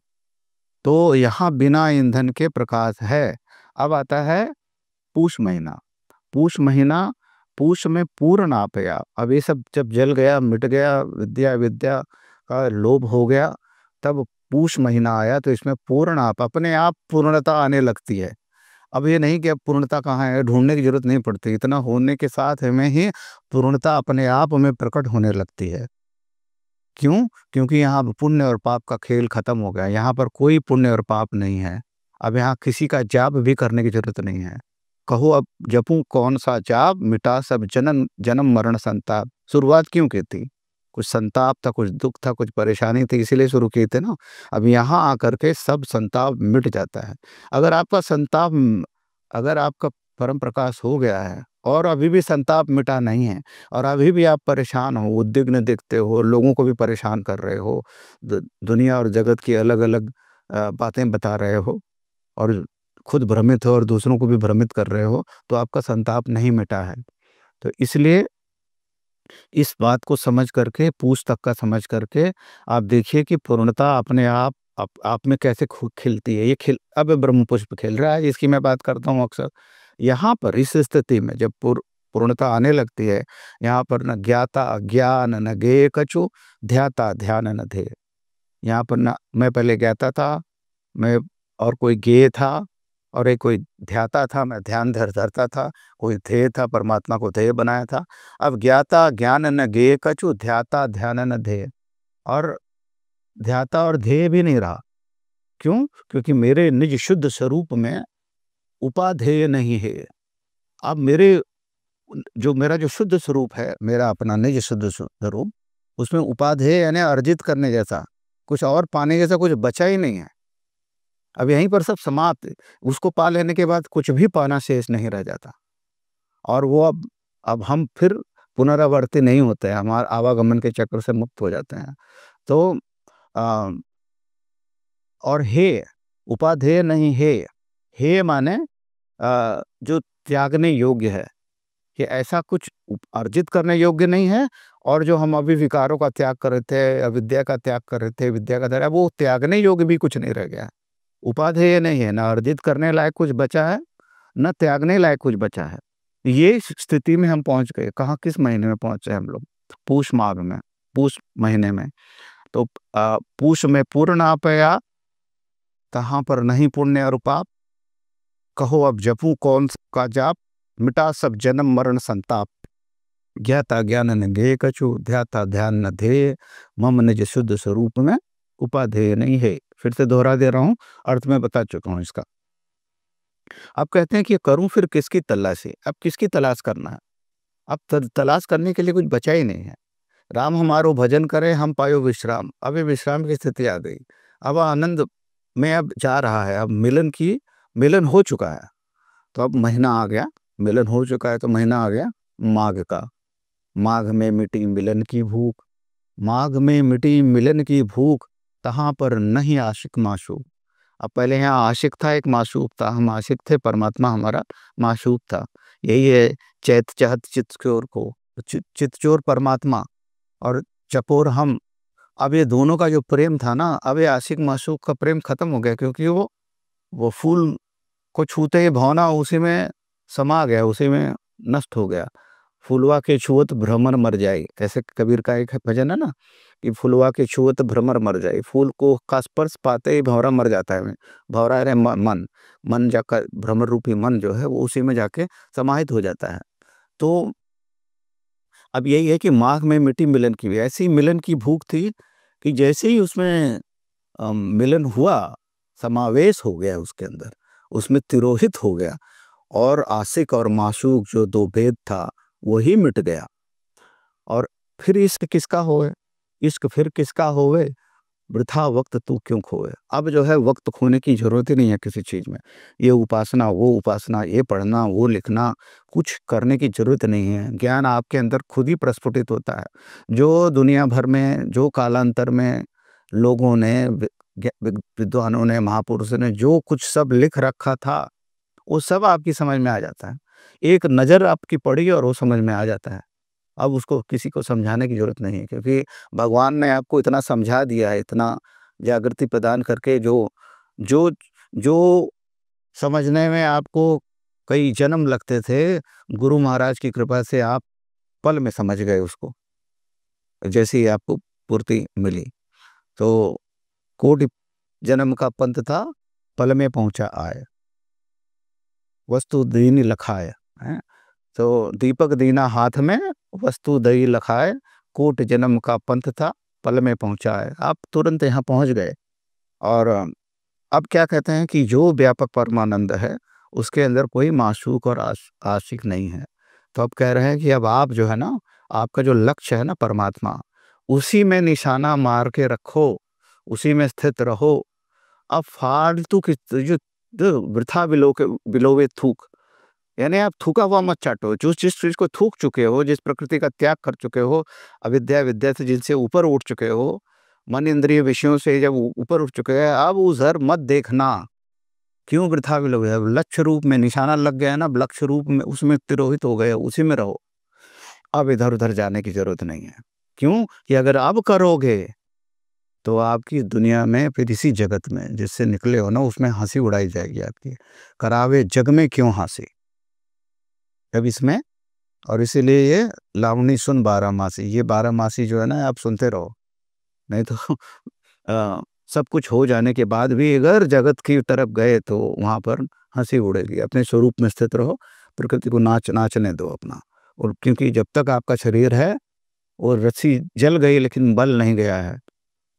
तो यहाँ बिना ईंधन के प्रकाश है। अब आता है पूष महीना। पूष महीना, पूष में पूर्ण आपया। अब ये सब जब जल गया, मिट गया, विद्या विद्या का लोभ हो गया, तब पूष महीना आया तो इसमें पूर्ण आप अपने आप पूर्णता आने लगती है। अब ये नहीं कि अब पूर्णता कहाँ है, ढूँढने की ज़रूरत नहीं पड़ती। इतना होने के साथ हमें ही पूर्णता अपने आप में प्रकट होने लगती है। क्यों? क्योंकि यहाँ अब पुण्य और पाप का खेल खत्म हो गया। यहाँ पर कोई पुण्य और पाप नहीं है। अब यहाँ किसी का जाप भी करने की ज़रूरत नहीं है। कहो अब जपूँ कौन-सा जाप, मिटा सब जन्म जन्म मरण संताप। शुरुआत क्यों की थी? कुछ संताप था, कुछ दुःख था, कुछ परेशानी थी, इसीलिए शुरू किए थे ना। अब यहाँ आकर के सब संताप मिट जाता है। अगर आपका संताप अगर आपका परम प्रकाश हो गया है और अभी भी संताप मिटा नहीं है और अभी भी आप परेशान हो, उद्विग्न दिखते हो, लोगों को भी परेशान कर रहे हो, दुनिया और जगत की अलग-अलग बातें बता रहे हो और खुद भ्रमित हो और दूसरों को भी भ्रमित कर रहे हो, तो आपका संताप नहीं मिटा है। तो इसलिए इस बात को समझ करके, पूछ तक का समझ करके आप देखिए कि पूर्णता अपने आप में कैसे खिलती है। ये खिल अब ब्रह्म पुष्प खिल रहा है, इसकी मैं बात करता हूँ अक्सर। यहाँ पर इस स्थिति में जब पूर्णता आने लगती है, यहाँ पर न ज्ञाता अज्ञान न ज्ञेय कछु, ध्याता ध्यान न ध्येय। यहाँ पर ना मैं पहले ज्ञाता था, मैं और कोई ज्ञेय था और एक कोई ध्याता था, मैं ध्यान धरता था, कोई ध्येय था, परमात्मा को ध्येय बनाया था। अब ज्ञाता ज्ञान न ज्ञेय कछु, ध्याता ध्यान न ध्येय, और ध्याता और ध्येय भी नहीं रहा। क्यों? क्योंकि मेरे निज शुद्ध स्वरूप में उपाधेय नहीं है। अब मेरा जो शुद्ध स्वरूप है, मेरा अपना निज शुद्ध स्वरूप, उसमें उपाधेय यानी अर्जित करने जैसा, कुछ और पाने जैसा कुछ बचा ही नहीं है। अब यहीं पर सब समाप्त। उसको पा लेने के बाद कुछ भी पाना शेष नहीं रह जाता, और वो अब हम फिर पुनरावर्ती नहीं होते हैं, हमारे आवागमन के चक्र से मुक्त हो जाते हैं। तो अ, और हे, उपाधेय नहीं है। हे माने जो त्यागने योग्य है, कि ऐसा कुछ अर्जित करने योग्य नहीं है। और जो हम अभी विकारों का त्याग कर रहे थे, अविद्या का त्याग कर रहे थे, विद्या का त्याग, वो त्यागने योग्य भी कुछ नहीं रह गया। उपाधेय नहीं है, ना अर्जित करने लायक कुछ बचा है, न त्यागने लायक कुछ बचा है। ये स्थिति में हम पहुंच गए। कहाँ, किस महीने में पहुंचे हम लोग? पूष माघ में, पूष महीने में। तो पूष में पूर्ण आ पाया, तहाँ पर नहीं पुण्य और पाप, कहो अब जपूं कौन का जाप, मिटा सब जन्म मरण संताप। ज्ञाता ज्ञान न ज्ञेय कछु, ध्याता ध्यान न ध्येय, मम निज शुद्ध स्वरूप में उपाधेय नहीं है। फिर से दोहरा दे रहा हूं, अर्थ में बता चुका हूं इसका। अब कहते हैं कि करूं फिर किसकी तलाशी? अब किसकी तलाश करना है? अब तलाश करने के लिए कुछ बचा ही नहीं है। राम हमारो भजन करे, हम पायो विश्राम। अब ये विश्राम की स्थिति आ गई। अब आनंद में अब जा रहा है। अब मिलन हो चुका है, तो अब महीना आ गया। मिलन हो चुका है तो महीना आ गया माघ का। माघ में मिटी मिलन की भूख, माघ में मिटी मिलन की भूख, तहाँ पर नहीं आशिक माशूक। अब पहले यहाँ आशिक था, एक माशूक था। हम आशिक थे, परमात्मा हमारा माशूक था। यही है चैत चाहत चित्तचोर को, चित्तचोर परमात्मा और चकोर हम। अब ये दोनों का जो प्रेम था ना, अब ये आशिक माशूक का प्रेम खत्म हो गया, क्योंकि वो फूल को छूते ही भावना उसी में समा गया, उसी में नष्ट हो गया। फुलवा के छुअत भ्रमर मर जाए, ऐसे कबीर का एक भजन है ना, कि फुलवा के छुअत भ्रमर मर जाए। फूल को का स्पर्श पाते ही भंवरा मर जाता है। भंवरा है मन जाकर, भ्रमर रूपी मन जो है वो उसी में जाके समाहित हो जाता है। तो अब यही है कि माघ में मिट्टी मिलन की भी ऐसी मिलन की भूख थी, कि जैसे ही उसमें मिलन हुआ, समावेश हो गया उसके अंदर, उसमें तिरोहित हो गया, और आशिक और माशूक जो दो भेद था वही मिट गया। और फिर इश्क किसका होवे? इश्क फिर किसका होवे? वृथा वक्त तू क्यों खोए? अब जो है वक्त खोने की जरूरत ही नहीं है किसी चीज में। ये उपासना, वो उपासना, ये पढ़ना, वो लिखना, कुछ करने की जरूरत नहीं है। ज्ञान आपके अंदर खुद ही प्रस्फुटित होता है। जो दुनिया भर में, जो कालांतर में लोगों ने, विद्वानों ने, महापुरुषों ने जो कुछ सब लिख रखा था, वो सब आपकी समझ में आ जाता है। एक नज़र आपकी पड़ी और वो समझ में आ जाता है। अब उसको किसी को समझाने की ज़रूरत नहीं है, क्योंकि भगवान ने आपको इतना समझा दिया है, इतना जागृति प्रदान करके, जो जो जो समझने में आपको कई जन्म लगते थे, गुरु महाराज की कृपा से आप पल में समझ गए उसको, जैसे ही आपको पूर्ति मिली। तो कोटि जन्म का पंथ था, पल में पहुँचा आए, वस्तु दीन लखाए। हैं? तो दीपक दीना हाथ में, वस्तु दई लखाए, कोट जन्म का पंथ था, पल में पहुंचा है। आप तुरंत यहाँ पहुंच गए। और अब क्या कहते हैं कि जो व्यापक परमानंद है, उसके अंदर कोई माशूक और आशिक नहीं है। तो अब कह रहे हैं कि अब आप जो है ना, आपका जो लक्ष्य है ना परमात्मा, उसी में निशाना मार के रखो, उसी में स्थित रहो। अब फालतू की जो वृथा बिलोवे थूक, यानी आप थूका हुआ मत चाटो। जिस चीज को थूक चुके हो, जिस प्रकृति का त्याग कर चुके हो, अविद्या विद्या से जिनसे ऊपर उठ चुके हो, मन इंद्रिय विषयों से जब ऊपर उठ चुके हैं, अब उधर मत देखना। क्यों वृथा विलोभ? अब लक्ष्य रूप में निशाना लग गया ना, लक्ष्य रूप में उसमें तिरोहित हो गए, उसी में रहो। अब इधर उधर जाने की जरूरत नहीं है। क्यों? कि अगर अब करोगे तो आपकी दुनिया में, फिर इसी जगत में जिससे निकले हो ना, उसमें हंसी उड़ाई जाएगी आपकी। करावे जग में क्यों हंसी, अब इसमें। और इसीलिए ये लावणी सुन बारहमासी, ये बारहमासी जो है ना, आप सुनते रहो। नहीं तो सब कुछ हो जाने के बाद भी अगर जगत की तरफ गए तो वहां पर हँसी उड़ेगी। अपने स्वरूप में स्थित रहो, प्रकृति को नाचने दो अपना। और क्योंकि जब तक आपका शरीर है, वो रस्सी जल गई लेकिन बल नहीं गया है।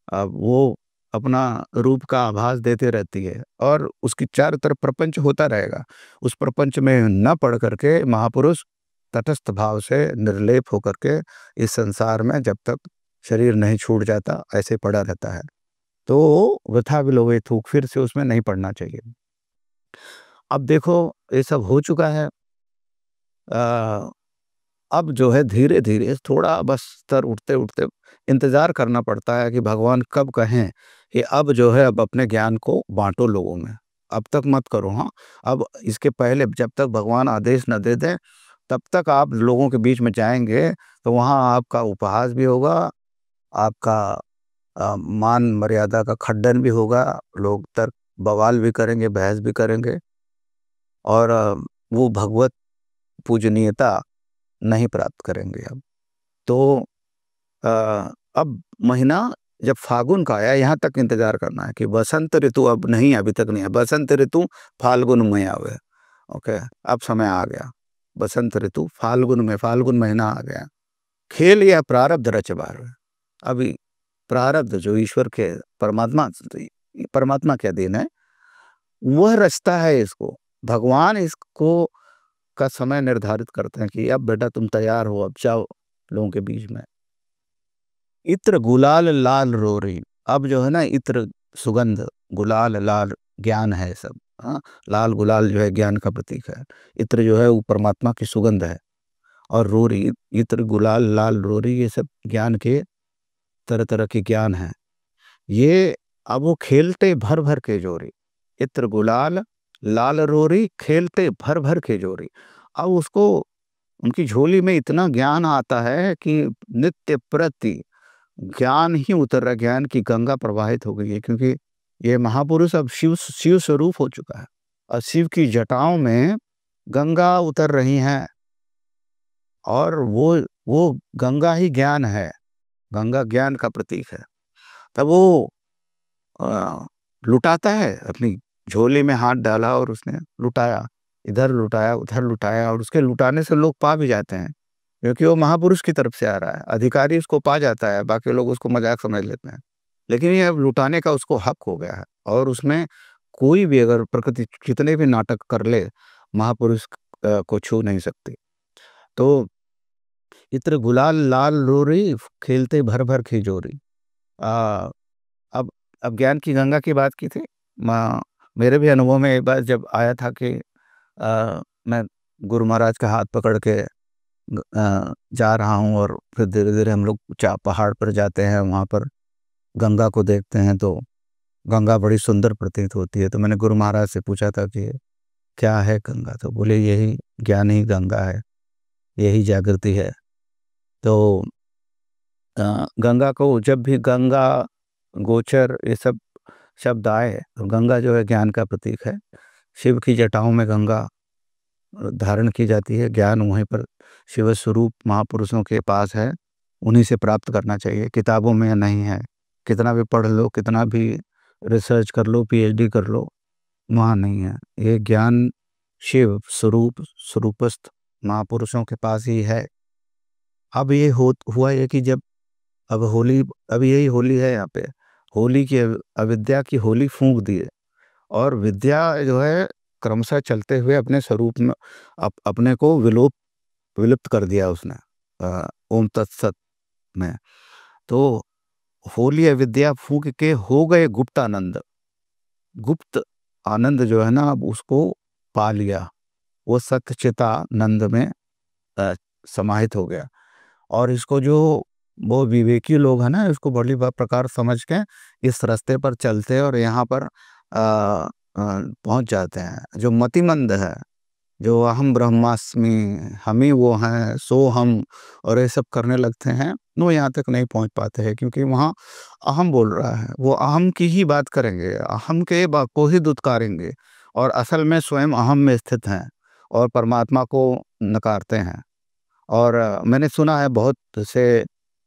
अब वो अपना रूप का आभास देते रहती है और उसकी चारों तरफ प्रपंच होता रहेगा। उस प्रपंच में न पड़ करके महापुरुष तटस्थ भाव से निर्लेप होकर के इस संसार में जब तक शरीर नहीं छूट जाता ऐसे पड़ा रहता है। तो वृथा विलोवे थूक, फिर से उसमें नहीं पड़ना चाहिए। अब देखो ये सब हो चुका है। अ, अब जो है धीरे-धीरे थोड़ा बस स्तर उठते-उठते इंतज़ार करना पड़ता है कि भगवान कब कहें कि अब जो है अब अपने ज्ञान को बाँटो लोगों में। अब तक मत करो, हाँ। अब इसके पहले जब तक भगवान आदेश न दे दें, तब तक आप लोगों के बीच में जाएँगे, तो वहाँ आपका उपहास भी होगा, आपका मान मर्यादा का खंडन भी होगा, लोग तर्क बवाल भी करेंगे, बहस भी करेंगे और वो भगवत पूजनीयता नहीं प्राप्त करेंगे अब। तो अ, अब महीना जब फागुन का आया, यहाँ तक इंतज़ार करना है कि बसंत ऋतु अब नहीं, अभी तक नहीं है। बसंत ऋतु फाल्गुन में आवे, ओके, अब समय आ गया। बसंत ऋतु फाल्गुन में, फाल्गुन महीना आ गया। खेल या प्रारब्ध रचबार, अभी प्रारब्ध जो ईश्वर के परमात्मा परमात्मा के अधीन है, वह रचता है इसको। भगवान इसको का समय निर्धारित करते हैं कि अब बेटा तुम तैयार हो, अब जाओ लोगों के बीच में। इत्र गुलाल लाल रोरी, अब जो है ना इत्र सुगंध, गुलाल लाल ज्ञान है सब, हाँ। लाल गुलाल जो है ज्ञान का प्रतीक है। इत्र जो है वो परमात्मा की सुगंध है। और रोरी, इत्र गुलाल लाल रोरी, ये सब ज्ञान के तरह तरह के ज्ञान हैं। ये अब वो खेलते भर भर के जोरी, इत्र गुलाल लाल रोरी, खेलते भर भर के जोरी। अब उसको उनकी झोली में इतना ज्ञान आता है कि नित्य प्रति ज्ञान ही उतर रहा है, ज्ञान की गंगा प्रवाहित हो गई है, क्योंकि ये महापुरुष अब शिव स्वरूप हो चुका है और शिव की जटाओं में गंगा उतर रही हैं और वो गंगा ही ज्ञान है, गंगा ज्ञान का प्रतीक है। तब वो लुटाता है, अपनी झोली में हाथ डाला और उसने लुटाया, इधर लुटाया उधर लुटाया, और उसके लुटाने से लोग पा भी जाते हैं, क्योंकि वो महापुरुष की तरफ से आ रहा है। अधिकारी उसको पा जाता है, बाकी लोग उसको मजाक समझ लेते हैं, लेकिन ये अब लुटाने का उसको हक हो गया है। और उसमें कोई भी अगर प्रकृति कितने भी नाटक कर ले, महापुरुष को छू नहीं सकती। तो इत्र गुलाल लाल रोरी, खेलते भर भर खिजोरी। आ, अब अब ज्ञान की गंगा की बात की थी। मेरे भी अनुभव में एक बार जब आया था कि मैं गुरु महाराज का हाथ पकड़ के जा रहा हूँ, और फिर धीरे धीरे हम लोग पहाड़ पर जाते हैं, वहाँ पर गंगा को देखते हैं, तो गंगा बड़ी सुंदर प्रतीत होती है। तो मैंने गुरु महाराज से पूछा था कि क्या है गंगा, तो बोले यही ज्ञान ही गंगा है, यही जागृति है। तो गंगा को जब भी गंगा गोचर ये सब शब्द आए, तो गंगा जो है ज्ञान का प्रतीक है। शिव की जटाओं में गंगा धारण की जाती है, ज्ञान वहीं पर शिव स्वरूप महापुरुषों के पास है, उन्हीं से प्राप्त करना चाहिए, किताबों में नहीं है। कितना भी पढ़ लो, कितना भी रिसर्च कर लो, पीएचडी कर लो, वहाँ नहीं है। ये ज्ञान शिव स्वरूप स्वरूपस्थ महापुरुषों के पास ही है। अब ये हुआ ये कि जब अब होली, अब यही होली है, यहाँ पे होली की अविद्या की होली फूंक दी है, और विद्या जो है क्रमशः चलते हुए अपने स्वरूप में अपने को विलुप्त कर दिया उसने, ओम तत्सत में। तो होली अविद्या फूंक के हो गए गुप्त आनंद, गुप्त आनंद जो है ना अब उसको पा लिया, वो सत्यचितानंद में समाहित हो गया। और इसको जो वो विवेकी लोग हैं ना, इसको बड़ी प्रकार समझ के इस रास्ते पर चलते हैं और यहाँ पर पहुंच जाते हैं। जो मतिमंद है, जो अहम ब्रह्मास्मि, हम ही वो हैं, सो हम, और ये सब करने लगते हैं, वो यहाँ तक नहीं पहुंच पाते हैं, क्योंकि वहाँ अहम बोल रहा है, वो अहम की ही बात करेंगे, अहम के को ही दुत्कारेंगे, और असल में स्वयं अहम में स्थित हैं और परमात्मा को नकारते हैं। और मैंने सुना है बहुत से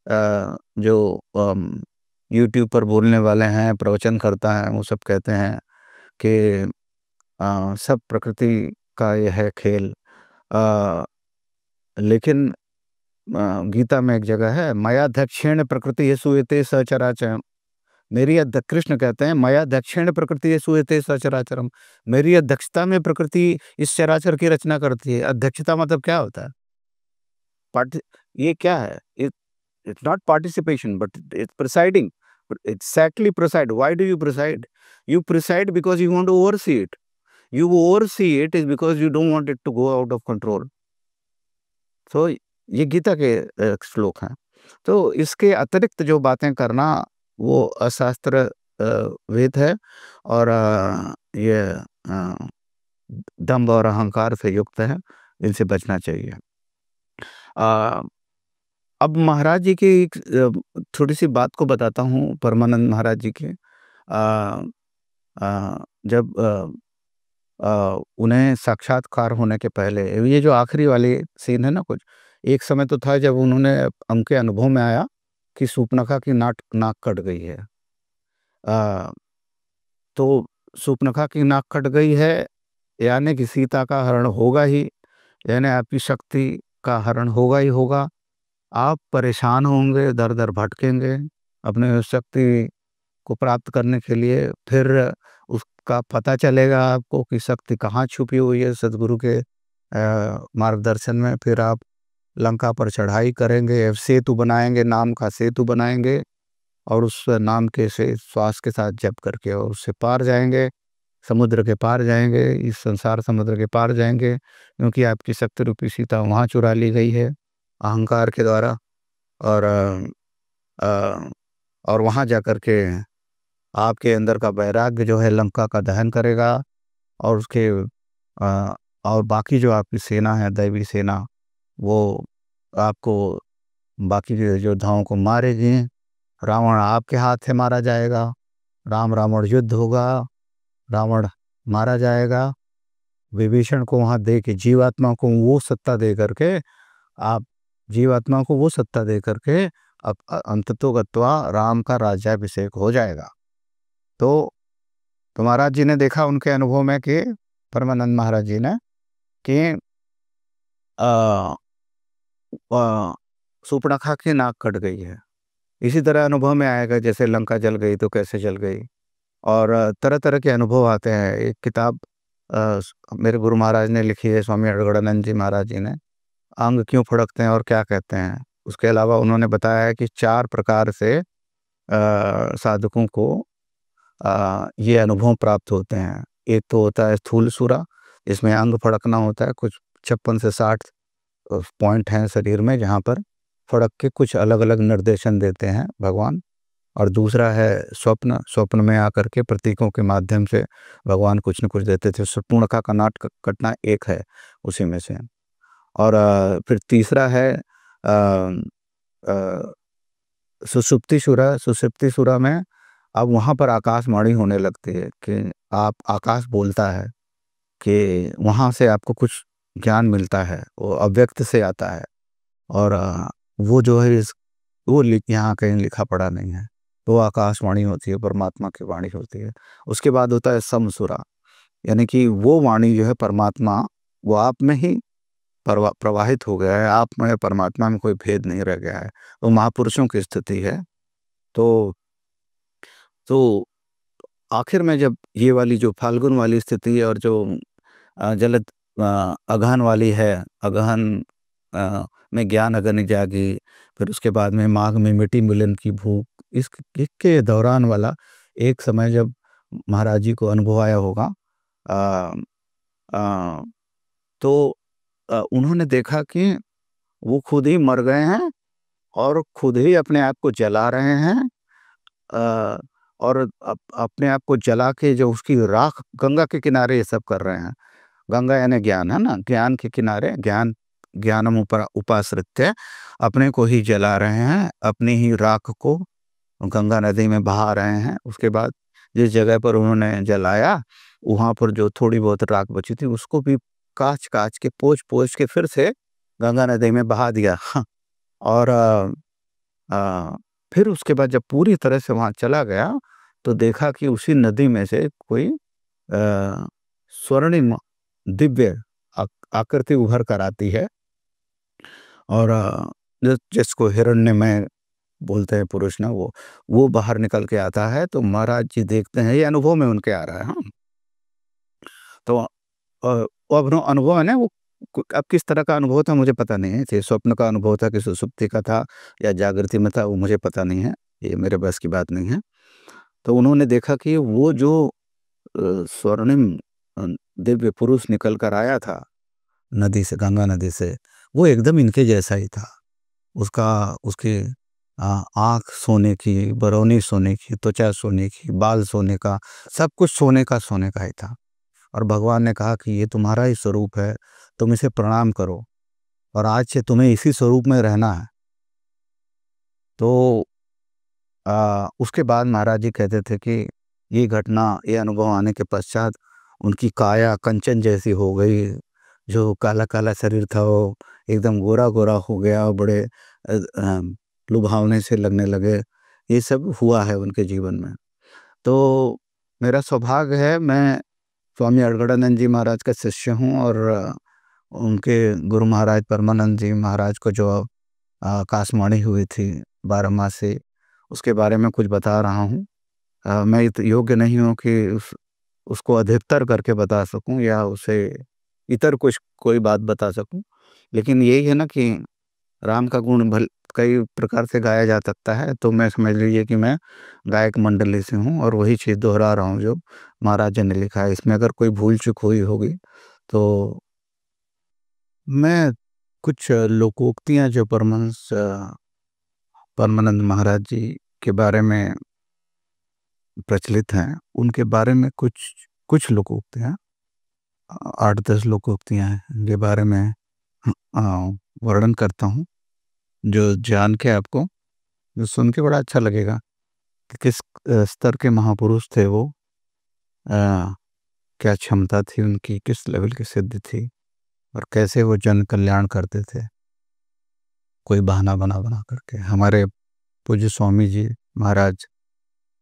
जो यूट्यूब पर बोलने वाले हैं, प्रवचन करता है, वो सब कहते हैं कि सब प्रकृति का यह है खेल। अ, लेकिन गीता में एक जगह है, मया दक्षिण प्रकृति सूयते सचराचरम। कृष्ण कहते हैं, मया दक्षिण प्रकृति सूयते सचराचरम। मेरी अध्यक्षता में प्रकृति इस चराचर की रचना करती है। अध्यक्षता मतलब क्या होता है? पार्टि ये क्या है? It's not participation, but it's presiding. Exactly preside. Why do you preside? You preside because you want to oversee it. You oversee it is because you don't want it to go out of control. तो ये गीता के श्लोक हैं। तो इसके अतिरिक्त जो बातें करना वो अशास्त्र वेद है, और ये दंभ और अहंकार से युक्त है, इनसे बचना चाहिए। अ, अब महाराज जी की एक थोड़ी-सी बात को बताता हूँ, परमानंद महाराज जी की। जब उन्हें साक्षात्कार होने के पहले, ये जो आखिरी वाली सीन है ना कुछ, एक समय तो था जब उनके अनुभव में आया कि शूर्पणखा की नाक कट गई है। अ, तो शूर्पणखा की नाक कट गई है, यानी कि सीता का हरण होगा ही, यानी आपकी शक्ति का हरण होगा ही होगा। आप परेशान होंगे, दर-दर भटकेंगे अपने उस शक्ति को प्राप्त करने के लिए। फिर उसका पता चलेगा आपको कि शक्ति कहाँ छुपी हुई है सद्गुरु के मार्गदर्शन में। फिर आप लंका पर चढ़ाई करेंगे, सेतु बनाएँगे, नाम का सेतु बनाएँगे, और उस नाम के से श्वास के साथ जप करके और उससे पार जाएँगे, समुद्र के पार जाएँगे, इस संसार समुद्र के पार जाएँगे, क्योंकि आपकी शक्ति रूपी सीता वहाँ चुरा ली गई है अहंकार के द्वारा। और अ, और वहाँ जाकर के आपके अंदर का वैराग्य जो है लंका का दहन करेगा, और उसके और बाकी जो आपकी सेना है, दैवी सेना, वो आपको बाकी के योद्धाओं को मारेगी। रावण आपके हाथ से मारा जाएगा, राम रावण युद्ध होगा, रावण मारा जाएगा। विभीषण को वहाँ दे के जीवात्मा को वो सत्ता दे करके, आप जीवात्मा को वो सत्ता दे करके अब अंततो गत्वा राम का राज्याभिषेक हो जाएगा। तो महाराज जी ने देखा उनके अनुभव में कि परमानंद महाराज जी ने कि शूर्पणखा की नाक कट गई है। इसी तरह अनुभव में आएगा, जैसे लंका जल गई तो कैसे जल गई, और तरह-तरह के अनुभव आते हैं। एक किताब मेरे गुरु महाराज ने लिखी है, स्वामी अड़गड़ानंद जी महाराज जी ने, अंग क्यों फड़कते हैं और क्या कहते हैं। उसके अलावा उन्होंने बताया है कि 4 प्रकार से साधकों को ये अनुभव प्राप्त होते हैं। एक तो होता है स्थूल सूरा, इसमें अंग फड़कना होता है, कुछ 56 से 60 पॉइंट हैं शरीर में जहाँ पर फड़क के कुछ अलग-अलग निर्देशन देते हैं भगवान। और दूसरा है स्वप्न, स्वप्न में आकर के प्रतीकों के माध्यम से भगवान कुछ न कुछ देते थे। शूर्पणखा का नाक कटना एक है उसी में से। और फिर तीसरा है सुषुप्ति सूरा। सुषुप्ति सूरा में अब वहाँ पर आकाशवाणी होने लगती है कि आप आकाश बोलता है कि वहाँ से आपको कुछ ज्ञान मिलता है, वो अव्यक्त से आता है, और वो जो है वो यहाँ कहीं लिखा पड़ा नहीं है। तो आकाशवाणी होती है, परमात्मा की वाणी होती है। उसके बाद होता है समसुरा, यानी कि वो वाणी जो है परमात्मा, वो आप में ही प्रवाहित हो गया है, आप में परमात्मा में कोई भेद नहीं रह गया है। वो महापुरुषों की स्थिति है। तो आखिर में जब ये वाली जो फाल्गुन वाली स्थिति है, और जो जलद अगहन वाली है, अगहन में ज्ञान अग्नि जागी, फिर उसके बाद में माघ में मिट्टी मिलन की भूख, इसके दौरान वाला एक समय जब महाराज जी को अनुभव आया होगा, तो उन्होंने देखा कि वो खुद ही मर गए हैं और खुद ही अपने आप को जला रहे हैं, और अपने आप को जला के जो उसकी राख गंगा के किनारे ये सब कर रहे हैं। गंगा यानी ज्ञान है ना, ज्ञान के किनारे, ज्ञानम उपाश्रित्य अपने को ही जला रहे हैं, अपनी ही राख को गंगा नदी में बहा रहे हैं। उसके बाद जिस जगह पर उन्होंने जलाया, वहाँ पर जो थोड़ी बहुत राख बची थी उसको भी काच के पोंछ के फिर से गंगा नदी में बहा दिया। और फिर उसके बाद जब पूरी तरह से वहाँ चला गया, तो देखा कि उसी नदी में से कोई स्वर्णिम दिव्य आकृति उभर कर आती है और जिसको हिरण्यमय बोलते हैं पुरुष ना, वो बाहर निकल के आता है। तो महाराज जी देखते हैं, ये अनुभव में उनके आ रहा है। हाँ, तो वो अनुभव है ना, वो अब किस तरह का अनुभव था मुझे पता नहीं है, कि स्वप्न का अनुभव था कि सुसुप्ति का था या जागृति में था, वो मुझे पता नहीं है, ये मेरे बस की बात नहीं है। तो उन्होंने देखा कि वो जो स्वर्णिम अ, दिव्य पुरुष निकल कर आया था नदी से, गंगा नदी से, वो एकदम इनके जैसा ही था। उसका उसकी आँख सोने की, बरौनी सोने की, त्वचा सोने की, बाल सोने का, सब कुछ सोने का ही था। और भगवान ने कहा कि ये तुम्हारा ही स्वरूप है, तुम इसे प्रणाम करो और आज से तुम्हें इसी स्वरूप में रहना है। तो उसके बाद महाराज जी कहते थे कि ये घटना, ये अनुभव आने के पश्चात उनकी काया कंचन जैसी हो गई। जो काला-काला शरीर था वो एकदम गोरा-गोरा हो गया और बड़े लुभावने से लगने लगे। ये सब हुआ है उनके जीवन में। तो मेरा सौभाग्य है, मैं स्वामी अड़गड़ानंद जी महाराज का शिष्य हूँ और उनके गुरु महाराज परमानंद जी महाराज को जो आकाशवाणी हुई थी 12 माह से, उसके बारे में कुछ बता रहा हूँ। मैं योग्य नहीं हूँ कि उसको अधिकतर करके बता सकूँ या उसे इतर कुछ कोई बात बता सकूँ। लेकिन यही है ना कि राम का गुण कई प्रकार से गाया जा सकता है, तो मैं समझ लीजिए कि मैं गायक मंडली से हूँ और वही चीज़ दोहरा रहा हूँ जो महाराज जी ने लिखा है। इसमें अगर कोई भूल-चूक हुई होगी तो मैं कुछ लोकोक्तियाँ जो परमानंद महाराज जी के बारे में प्रचलित हैं, उनके बारे में कुछ कुछ लोकोक्तियाँ 8-10 लोकोक्तियाँ हैं, इनके बारे में अ, वर्णन करता हूँ, जो जान के आपको, जो सुन के बड़ा अच्छा लगेगा कि किस स्तर के महापुरुष थे वो। क्या क्षमता थी उनकी, किस लेवल की सिद्धि थी और कैसे वो जन कल्याण करते थे, कोई बहाना बना करके। हमारे पूज्य स्वामी जी महाराज,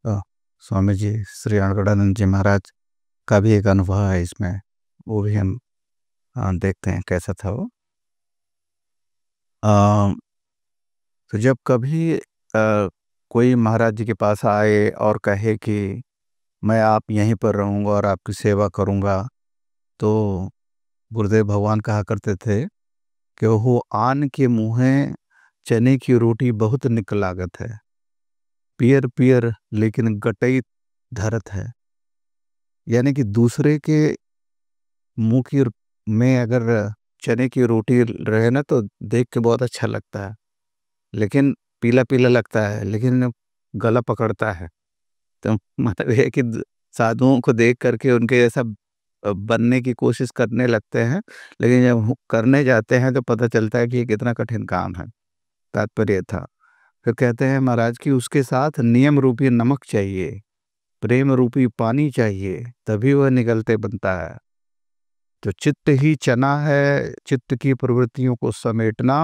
अ, स्वामी जी श्री अड़गड़ानंद जी महाराज का भी एक अनुभव है इसमें, वो भी हम देखते हैं कैसा था वो। अ, तो जब कभी कोई महाराज जी के पास आए और कहे कि मैं आप यहीं पर रहूँगा और आपकी सेवा करूँगा, तो गुरुदेव भगवान कहा करते थे कि वो आन के मुँहे चने की रोटी बहुत निक लागत है, पियर पियर लेकिन गटई धरत है। यानी कि दूसरे के मुँह की में अगर चने की रोटी रहे ना, तो देख के बहुत अच्छा लगता है, लेकिन पीला-पीला लगता है, लेकिन गला पकड़ता है। तो मतलब ये है कि साधुओं को देख करके उनके जैसा बनने की कोशिश करने लगते हैं, लेकिन जब करने जाते हैं तो पता चलता है कि ये कितना कठिन काम है। तात्पर्य था। फिर कहते हैं महाराज कि उसके साथ नियम रूपी नमक चाहिए, प्रेम रूपी पानी चाहिए, तभी वह निगलते बनता है। जो चित्त ही चना है, चित्त की प्रवृत्तियों को समेटना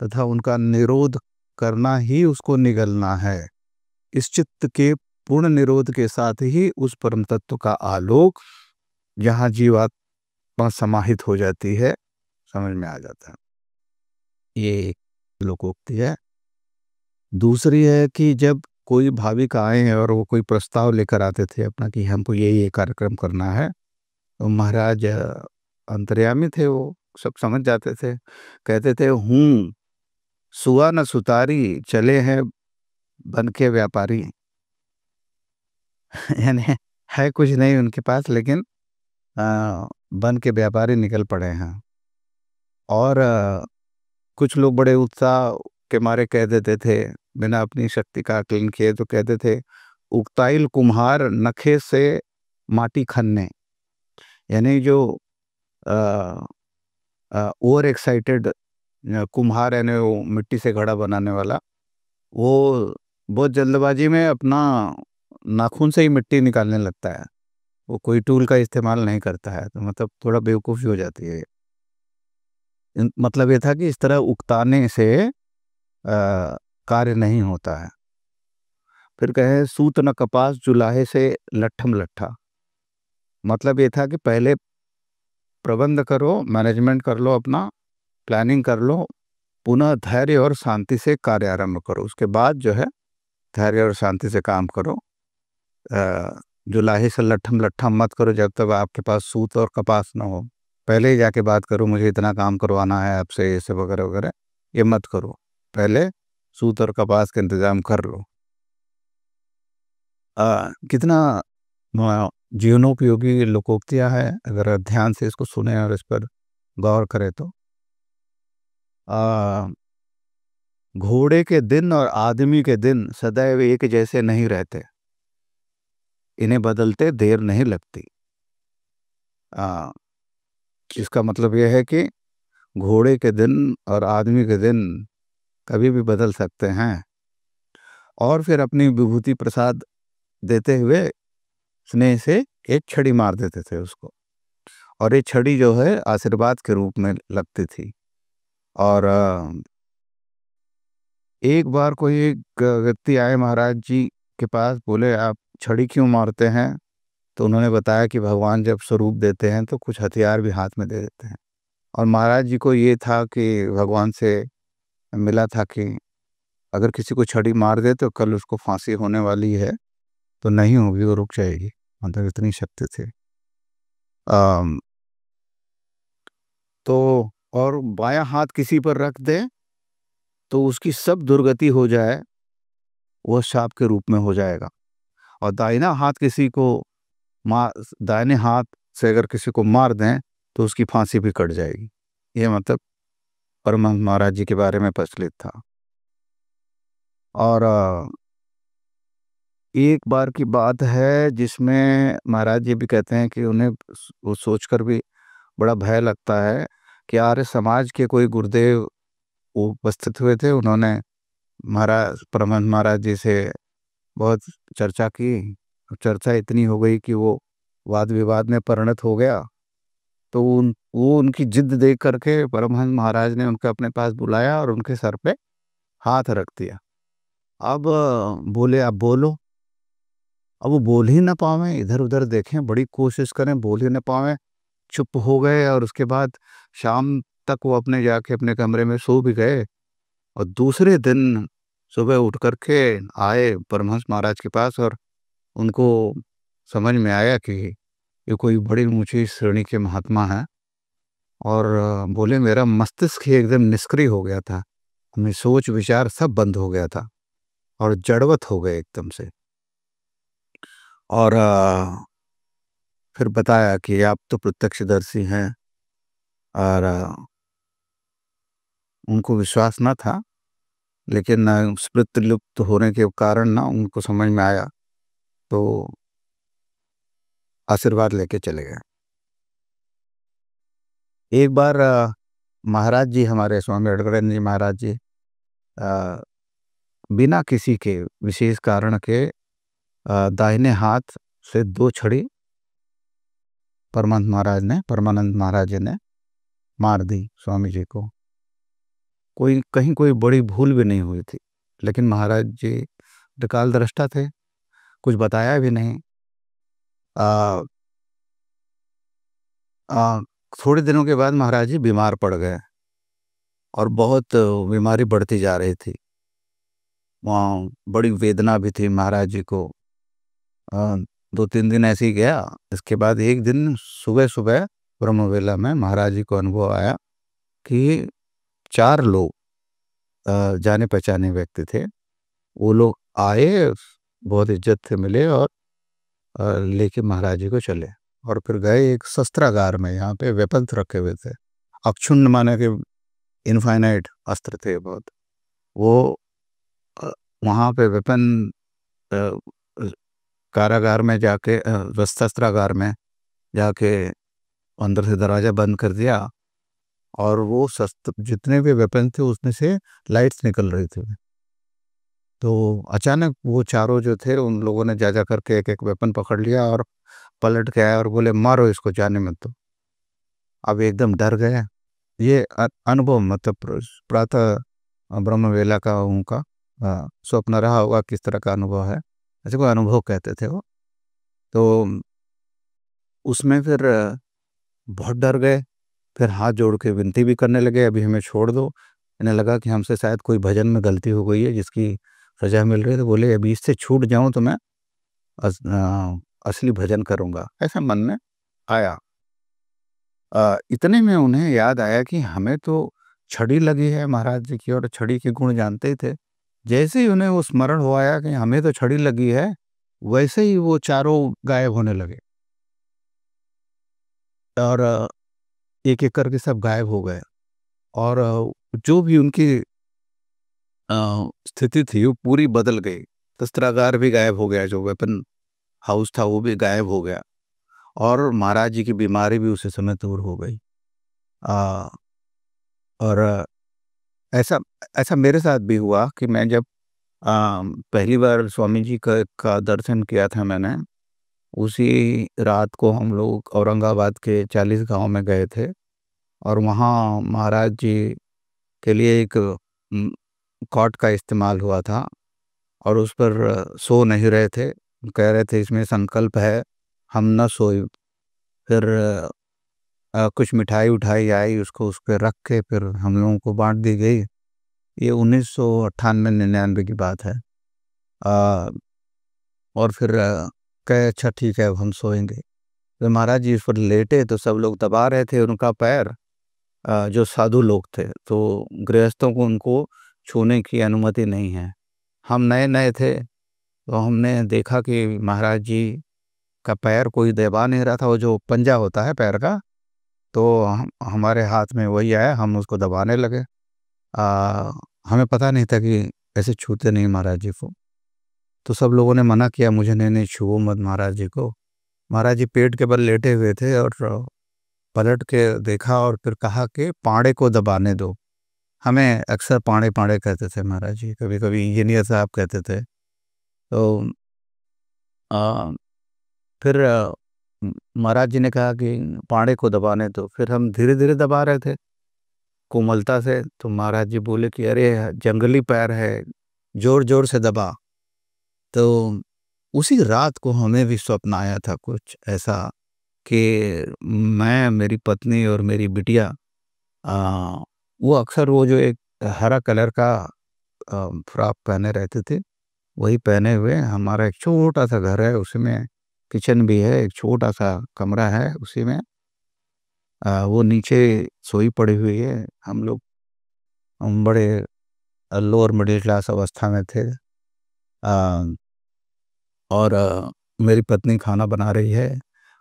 तथा उनका निरोध करना ही उसको निगलना है। इस चित्त के पूर्ण निरोध के साथ ही उस परम तत्व का आलोक, जहाँ जीवात्मा समाहित हो जाती है, समझ में आ जाता है। ये एक लोकोक्ति है। दूसरी है कि जब कोई भाविक आए और वो कोई प्रस्ताव लेकर आते थे अपना कि हमको ये कार्यक्रम करना है, तो महाराज अंतर्यामी थे, वो सब समझ जाते थे। कहते थे, हूँ सुआ न सुतारी, चले हैं बन के व्यापारी। यानी है कुछ नहीं उनके पास, लेकिन बन के व्यापारी निकल पड़े हैं। और कुछ लोग बड़े उत्साह के मारे कह देते थे, बिना अपनी शक्ति का आकलन किए, तो कहते थे, उगताइल कुम्हार नखे से माटी खनने। यानी जो ओवर एक्साइटेड कुम्हार, यानी वो मिट्टी से घड़ा बनाने वाला, वो बहुत जल्दबाजी में अपना नाखून से ही मिट्टी निकालने लगता है, वो कोई टूल का इस्तेमाल नहीं करता है। तो मतलब थोड़ा बेवकूफ़ी हो जाती है। मतलब ये था कि इस तरह उकताने से कार्य नहीं होता है। फिर कहे सूत न कपास जुलाहे से लट्ठम लट्ठा। मतलब ये था कि पहले प्रबंध करो, मैनेजमेंट कर लो, अपना प्लानिंग कर लो, पुनः धैर्य और शांति से कार्य आरंभ करो। उसके बाद जो है धैर्य और शांति से काम करो। जुलाही से लट्ठम लट्ठम मत करो जब तक आपके पास सूत और कपास ना हो। पहले ही जाके बात करो, मुझे इतना काम करवाना है आपसे, ये सब वगैरह वगैरह, ये मत करो। पहले सूत और कपास का इंतजाम कर लो। कितना जीवनोपयोगी लोकोक्तियाँ है, अगर ध्यान से इसको सुने और इस पर गौर करें तो। आ, घोड़े के दिन और आदमी के दिन सदैव एक जैसे नहीं रहते, इन्हें बदलते देर नहीं लगती। आ, इसका मतलब यह है कि घोड़े के दिन और आदमी के दिन कभी भी बदल सकते हैं। और फिर अपनी विभूति प्रसाद देते हुए स्नेह से एक छड़ी मार देते थे उसको, और ये छड़ी जो है आशीर्वाद के रूप में लगती थी। और एक बार कोई एक व्यक्ति आए महाराज जी के पास, बोले आप छड़ी क्यों मारते हैं? तो उन्होंने बताया कि भगवान जब स्वरूप देते हैं तो कुछ हथियार भी हाथ में दे देते हैं। और महाराज जी को ये था कि भगवान से मिला था कि अगर किसी को छड़ी मार दे तो कल उसको फांसी होने वाली है, तो नहीं होगी, वो रुक जाएगी। मतलब इतनी शक्ति थी। अम, तो और बायां हाथ किसी पर रख दे तो उसकी सब दुर्गति हो जाए, वह शाप के रूप में हो जाएगा। और दाहिना हाथ किसी को मार, दाहिने हाथ से अगर किसी को मार दें तो उसकी फांसी भी कट जाएगी। ये मतलब परमहंस महाराज जी के बारे में प्रचलित था। और एक बार की बात है जिसमें महाराज जी भी कहते हैं कि उन्हें वो सोचकर भी बड़ा भय लगता है कि आर्य समाज के कोई गुरुदेव उपस्थित हुए थे। उन्होंने महाराज परमहंस महाराज जी से बहुत चर्चा की। चर्चा इतनी हो गई कि वो वाद विवाद में परिणत हो गया। तो वो उनकी जिद देख करके परमहंस महाराज ने उनको अपने पास बुलाया और उनके सर पे हाथ रख दिया। अब बोले आप बोलो। अब वो बोल ही ना पावे, इधर उधर देखें, बड़ी कोशिश करें, बोल ही ना पावे, चुप हो गए। और उसके बाद शाम तक वो अपने जाके अपने कमरे में सो भी गए। और दूसरे दिन सुबह उठ करके आए परमहंस महाराज के पास, और उनको समझ में आया कि ये कोई बड़ी ऊंची श्रेणी के महात्मा हैं। और बोले मेरा मस्तिष्क ही एकदम निष्क्रिय हो गया था, हमें सोच विचार सब बंद हो गया था और जड़वत हो गए एकदम से। और फिर बताया कि आप तो प्रत्यक्षदर्शी हैं। और उनको विश्वास न था, लेकिन स्मृति लुप्त होने के कारण ना उनको समझ में आया, तो आशीर्वाद लेके चले गए। एक बार महाराज जी, हमारे स्वामी अड़गड़ानंद जी महाराज जी, अ, बिना किसी के विशेष कारण के दाहिने हाथ से दो छड़ी परमानंद महाराज जी ने मार दी स्वामी जी को। कहीं कोई बड़ी भूल भी नहीं हुई थी, लेकिन महाराज जी त्रिकाल दृष्टा थे, कुछ बताया भी नहीं। आ, आ, थोड़े दिनों के बाद महाराज जी बीमार पड़ गए और बहुत बीमारी बढ़ती जा रही थी। वहाँ बड़ी वेदना भी थी महाराज जी को। आ, 2-3 दिन ऐसे ही गया। इसके बाद एक दिन सुबह सुबह ब्रह्मवेला में महाराज जी को अनुभव आया कि 4 लोग, जाने पहचाने व्यक्ति थे, वो लोग आए, बहुत इज्जत से मिले और लेके महाराज जी को चले। और फिर गए एक शस्त्रागार में, यहाँ पे वेपन्स रखे हुए थे, अक्षुण्ण माने के इनफाइनाइट अस्त्र थे बहुत। वो वहाँ पे वेपन कारागार में जाके, शस्त्रागार में जाके अंदर से दरवाज़ा बंद कर दिया, और वो शस्त्र जितने भी वेपन थे उसमें से लाइट्स निकल रही थी। तो अचानक वो चारों जो थे उन लोगों ने जा करके एक एक वेपन पकड़ लिया और पलट के आया और बोले मारो इसको, जाने मत दो। अब एकदम डर गए। ये अनुभव मतलब प्रातः ब्रह्मवेला का उनका स्वप्न रहा होगा, किस तरह का अनुभव है, ऐसे कोई अनुभव कहते थे वो। तो उसमें फिर बहुत डर गए। फिर हाथ जोड़ के विनती भी करने लगे, अभी हमें छोड़ दो। इन्हें लगा कि हमसे शायद कोई भजन में गलती हो गई है जिसकी सजा मिल रही है, तो बोले अभी इससे छूट जाऊं तो मैं असली भजन करूंगा, ऐसा मन में आया। इतने में उन्हें याद आया कि हमें तो छड़ी लगी है महाराज जी की, और छड़ी के गुण जानते ही थे। जैसे ही उन्हें वो स्मरण हो आया कि हमें तो छड़ी लगी है, वैसे ही वो चारों गायब होने लगे, और एक एक करके सब गायब हो गए। और जो भी उनकी स्थिति थी वो पूरी बदल गई। शस्त्रागार भी गायब हो गया, जो वेपन हाउस था वो भी गायब हो गया, और महाराज जी की बीमारी भी उसी समय दूर हो गई। आ, और ऐसा ऐसा मेरे साथ भी हुआ कि मैं जब पहली बार स्वामी जी का दर्शन किया था मैंने, उसी रात को हम लोग औरंगाबाद के 40 गांव में गए थे, और वहाँ महाराज जी के लिए एक कॉट का इस्तेमाल हुआ था, और उस पर सो नहीं रहे थे। कह रहे थे इसमें संकल्प है हम न सोए। फिर कुछ मिठाई उठाई आई, उसको उस पर रख के फिर हम लोगों को बांट दी गई। ये 1998-99 की बात है। आ, और फिर कहे अच्छा ठीक है अब हम सोएंगे। तो महाराज जी इस पर लेटे तो सब लोग दबा रहे थे उनका पैर, जो साधु लोग थे, तो गृहस्थों को उनको छूने की अनुमति नहीं है। हम नए नए थे, तो हमने देखा कि महाराज जी का पैर कोई दबा नहीं रहा था, वो जो पंजा होता है पैर का, तो हमारे हाथ में वही आया, हम उसको दबाने लगे। हमें पता नहीं था कि ऐसे छूते नहीं महाराज जी को। तो सब लोगों ने मना किया, मुझे नहीं नहीं छुओ मत महाराज जी को। महाराज जी पेट के बल लेटे हुए थे, और पलट के देखा और फिर कहा कि पाड़े को दबाने दो। हमें अक्सर पाड़े पाड़े कहते थे महाराज जी, कभी कभी इंजीनियर साहब कहते थे। तो आ, फिर महाराज जी ने कहा कि पाड़े को दबाने दो। फिर हम धीरे धीरे दबा रहे थे कोमलता से, तो महाराज जी बोले कि अरे जंगली पैर है, जोर जोर से दबा। तो उसी रात को हमें भी स्वप्न आया था कुछ ऐसा कि मैं, मेरी पत्नी और मेरी बिटिया, आ, वो अक्सर वो जो एक हरा कलर का फ्रॉक पहने रहते थे, वही पहने हुए। हमारा एक छोटा सा घर है, उसमें किचन भी है, एक छोटा सा कमरा है उसी में। वो नीचे सोई पड़ी हुई है। हम लोग, हम बड़े लोअर मिडिल क्लास अवस्था में थे। आ, और मेरी पत्नी खाना बना रही है,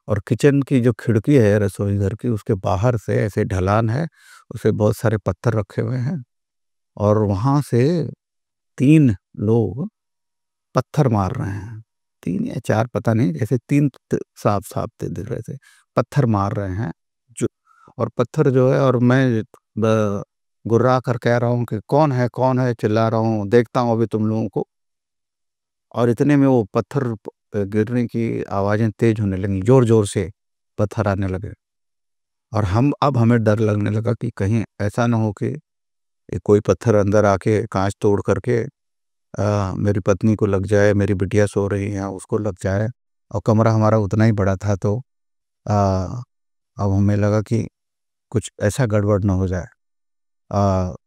और किचन की जो खिड़की है रसोई घर की, उसके बाहर से ऐसे ढलान है, उसे बहुत सारे पत्थर रखे हुए हैं, और वहाँ से 3 लोग पत्थर मार रहे हैं। 3 या 4 पता नहीं, जैसे 3 साफ साफ दिख रहे थे, पत्थर मार रहे हैं। जो और पत्थर जो है, और मैं गुर्रा कर कह रहा हूँ कि कौन है, चिल्ला रहा हूँ, देखता हूँ अभी तुम लोगों को। और इतने में वो पत्थर गिरने की आवाज़ें तेज होने लगी, जोर जोर से पत्थर आने लगे। और अब हमें डर लगने लगा कि कहीं ऐसा ना हो कि कोई पत्थर अंदर आके कांच तोड़ करके मेरी पत्नी को लग जाए, मेरी बिटिया सो रही है उसको लग जाए। और कमरा हमारा उतना ही बड़ा था, तो आ, अब हमें लगा कि कुछ ऐसा गड़बड़ ना हो जाए।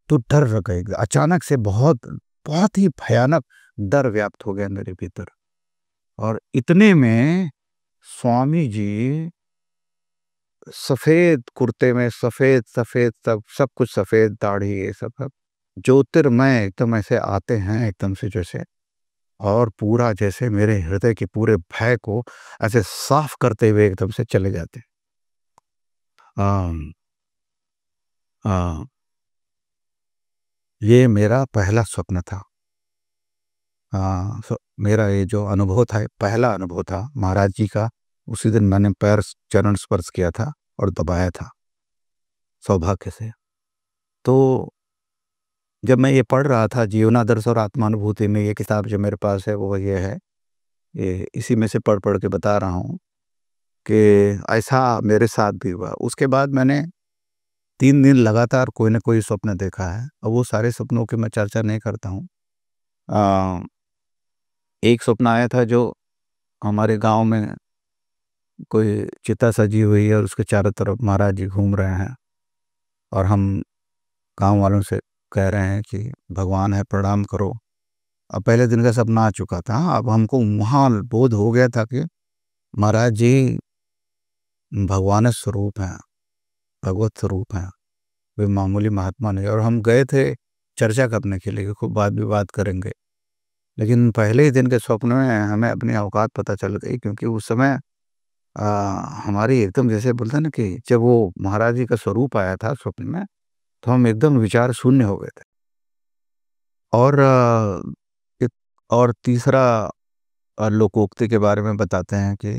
तो डर लग गई अचानक से, बहुत बहुत ही भयानक डर व्याप्त हो गया मेरे भीतर। और इतने में स्वामी जी सफेद कुर्ते में, सफेद सफेद सब कुछ सफेद, दाढ़ी ये सब ज्योतिर्मय एकदम ऐसे आते हैं एकदम से जैसे, और पूरा जैसे मेरे हृदय के पूरे भय को ऐसे साफ करते हुए एकदम से चले जाते। आम, आ, ये मेरा पहला स्वप्न था। मेरा ये जो अनुभव था, पहला अनुभव था महाराज जी का। उसी दिन मैंने पैर चरण स्पर्श किया था और दबाया था, सौभाग्य से। तो जब मैं ये पढ़ रहा था, जीवनादर्श और आत्मानुभूति में, ये किताब जो मेरे पास है वो ये है, ये इसी में से पढ़ पढ़ के बता रहा हूँ कि ऐसा मेरे साथ भी हुआ। उसके बाद मैंने 3 दिन लगातार कोई ना कोई स्वप्न देखा है, और वो सारे सपनों की मैं चर्चा नहीं करता हूँ। एक स्वप्न आया था जो हमारे गांव में कोई चिता सजी हुई है और उसके चारों तरफ महाराज जी घूम रहे हैं, और हम गांव वालों से कह रहे हैं कि भगवान है, प्रणाम करो। अब पहले दिन का सपना आ चुका था, अब हमको वहाँ बोध हो गया था कि महाराज जी भगवान स्वरूप हैं, भगवत स्वरूप हैं, वे मामूली महात्मा नहीं। और हम गए थे चर्चा करने के लिए कि खूब बात विवाद करेंगे, लेकिन पहले ही दिन के स्वप्न में हमें अपनी औकात पता चल गई, क्योंकि उस समय आ, हमारी एकदम, जैसे बोलते हैं ना कि जब वो महाराज जी का स्वरूप आया था स्वप्न में, तो हम एकदम विचार शून्य हो गए थे। और और तीसरा लोकोक्ति के बारे में बताते हैं कि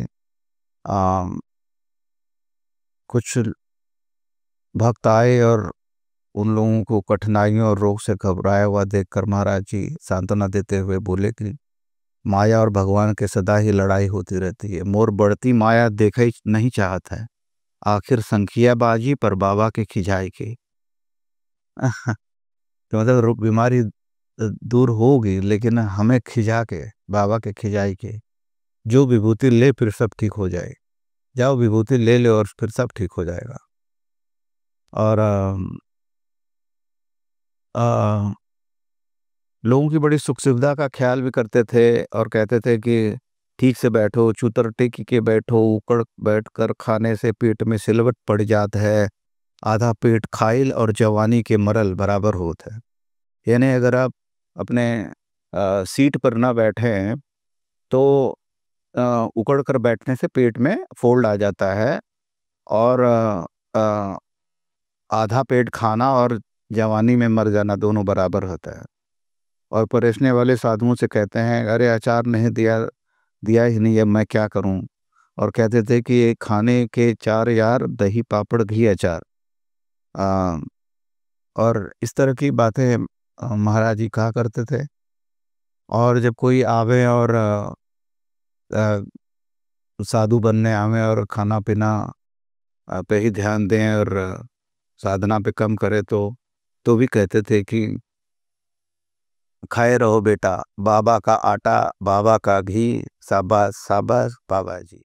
आ, कुछ भक्त आए और उन लोगों को कठिनाइयों और रोग से घबराया हुआ देखकर महाराज जी सांत्वना देते हुए बोले कि माया और भगवान के सदा ही लड़ाई होती रहती है, मोर बढ़ती माया देखा ही नहीं चाहत है, आखिर संखिया बाजी पर बाबा के खिजाई के। तो मतलब रोग बीमारी दूर होगी, लेकिन हमें खिजा के, बाबा के खिजाई के, जो विभूति ले फिर सब ठीक हो जाए, जाओ विभूति ले लो और फिर सब ठीक हो जाएगा। और लोगों की बड़ी सुख सुविधा का ख्याल भी करते थे, और कहते थे कि ठीक से बैठो, चूतर टेकी के बैठो, उकड़ बैठकर खाने से पेट में सिलवट पड़ जात है, आधा पेट खाइल और जवानी के मरल बराबर होत है। यानी अगर आप अपने सीट पर ना बैठें तो उकड़ कर बैठने से पेट में फोल्ड आ जाता है, और आधा पेट खाना और जवानी में मर जाना दोनों बराबर होता है। और परेशने वाले साधुओं से कहते हैं, अरे अचार नहीं दिया, दिया ही नहीं, अब मैं क्या करूं। और कहते थे कि ये खाने के चार यार, दही पापड़ घी अचार। आ, और इस तरह की बातें महाराज जी कहा करते थे। और जब कोई आवे और आ, साधु बनने आवे और खाना पीना पे ही ध्यान दें और साधना पे कम करे, तो भी कहते थे कि खाए रहो बेटा, बाबा का आटा बाबा का घी, शाबाश शाबाश बाबा जी।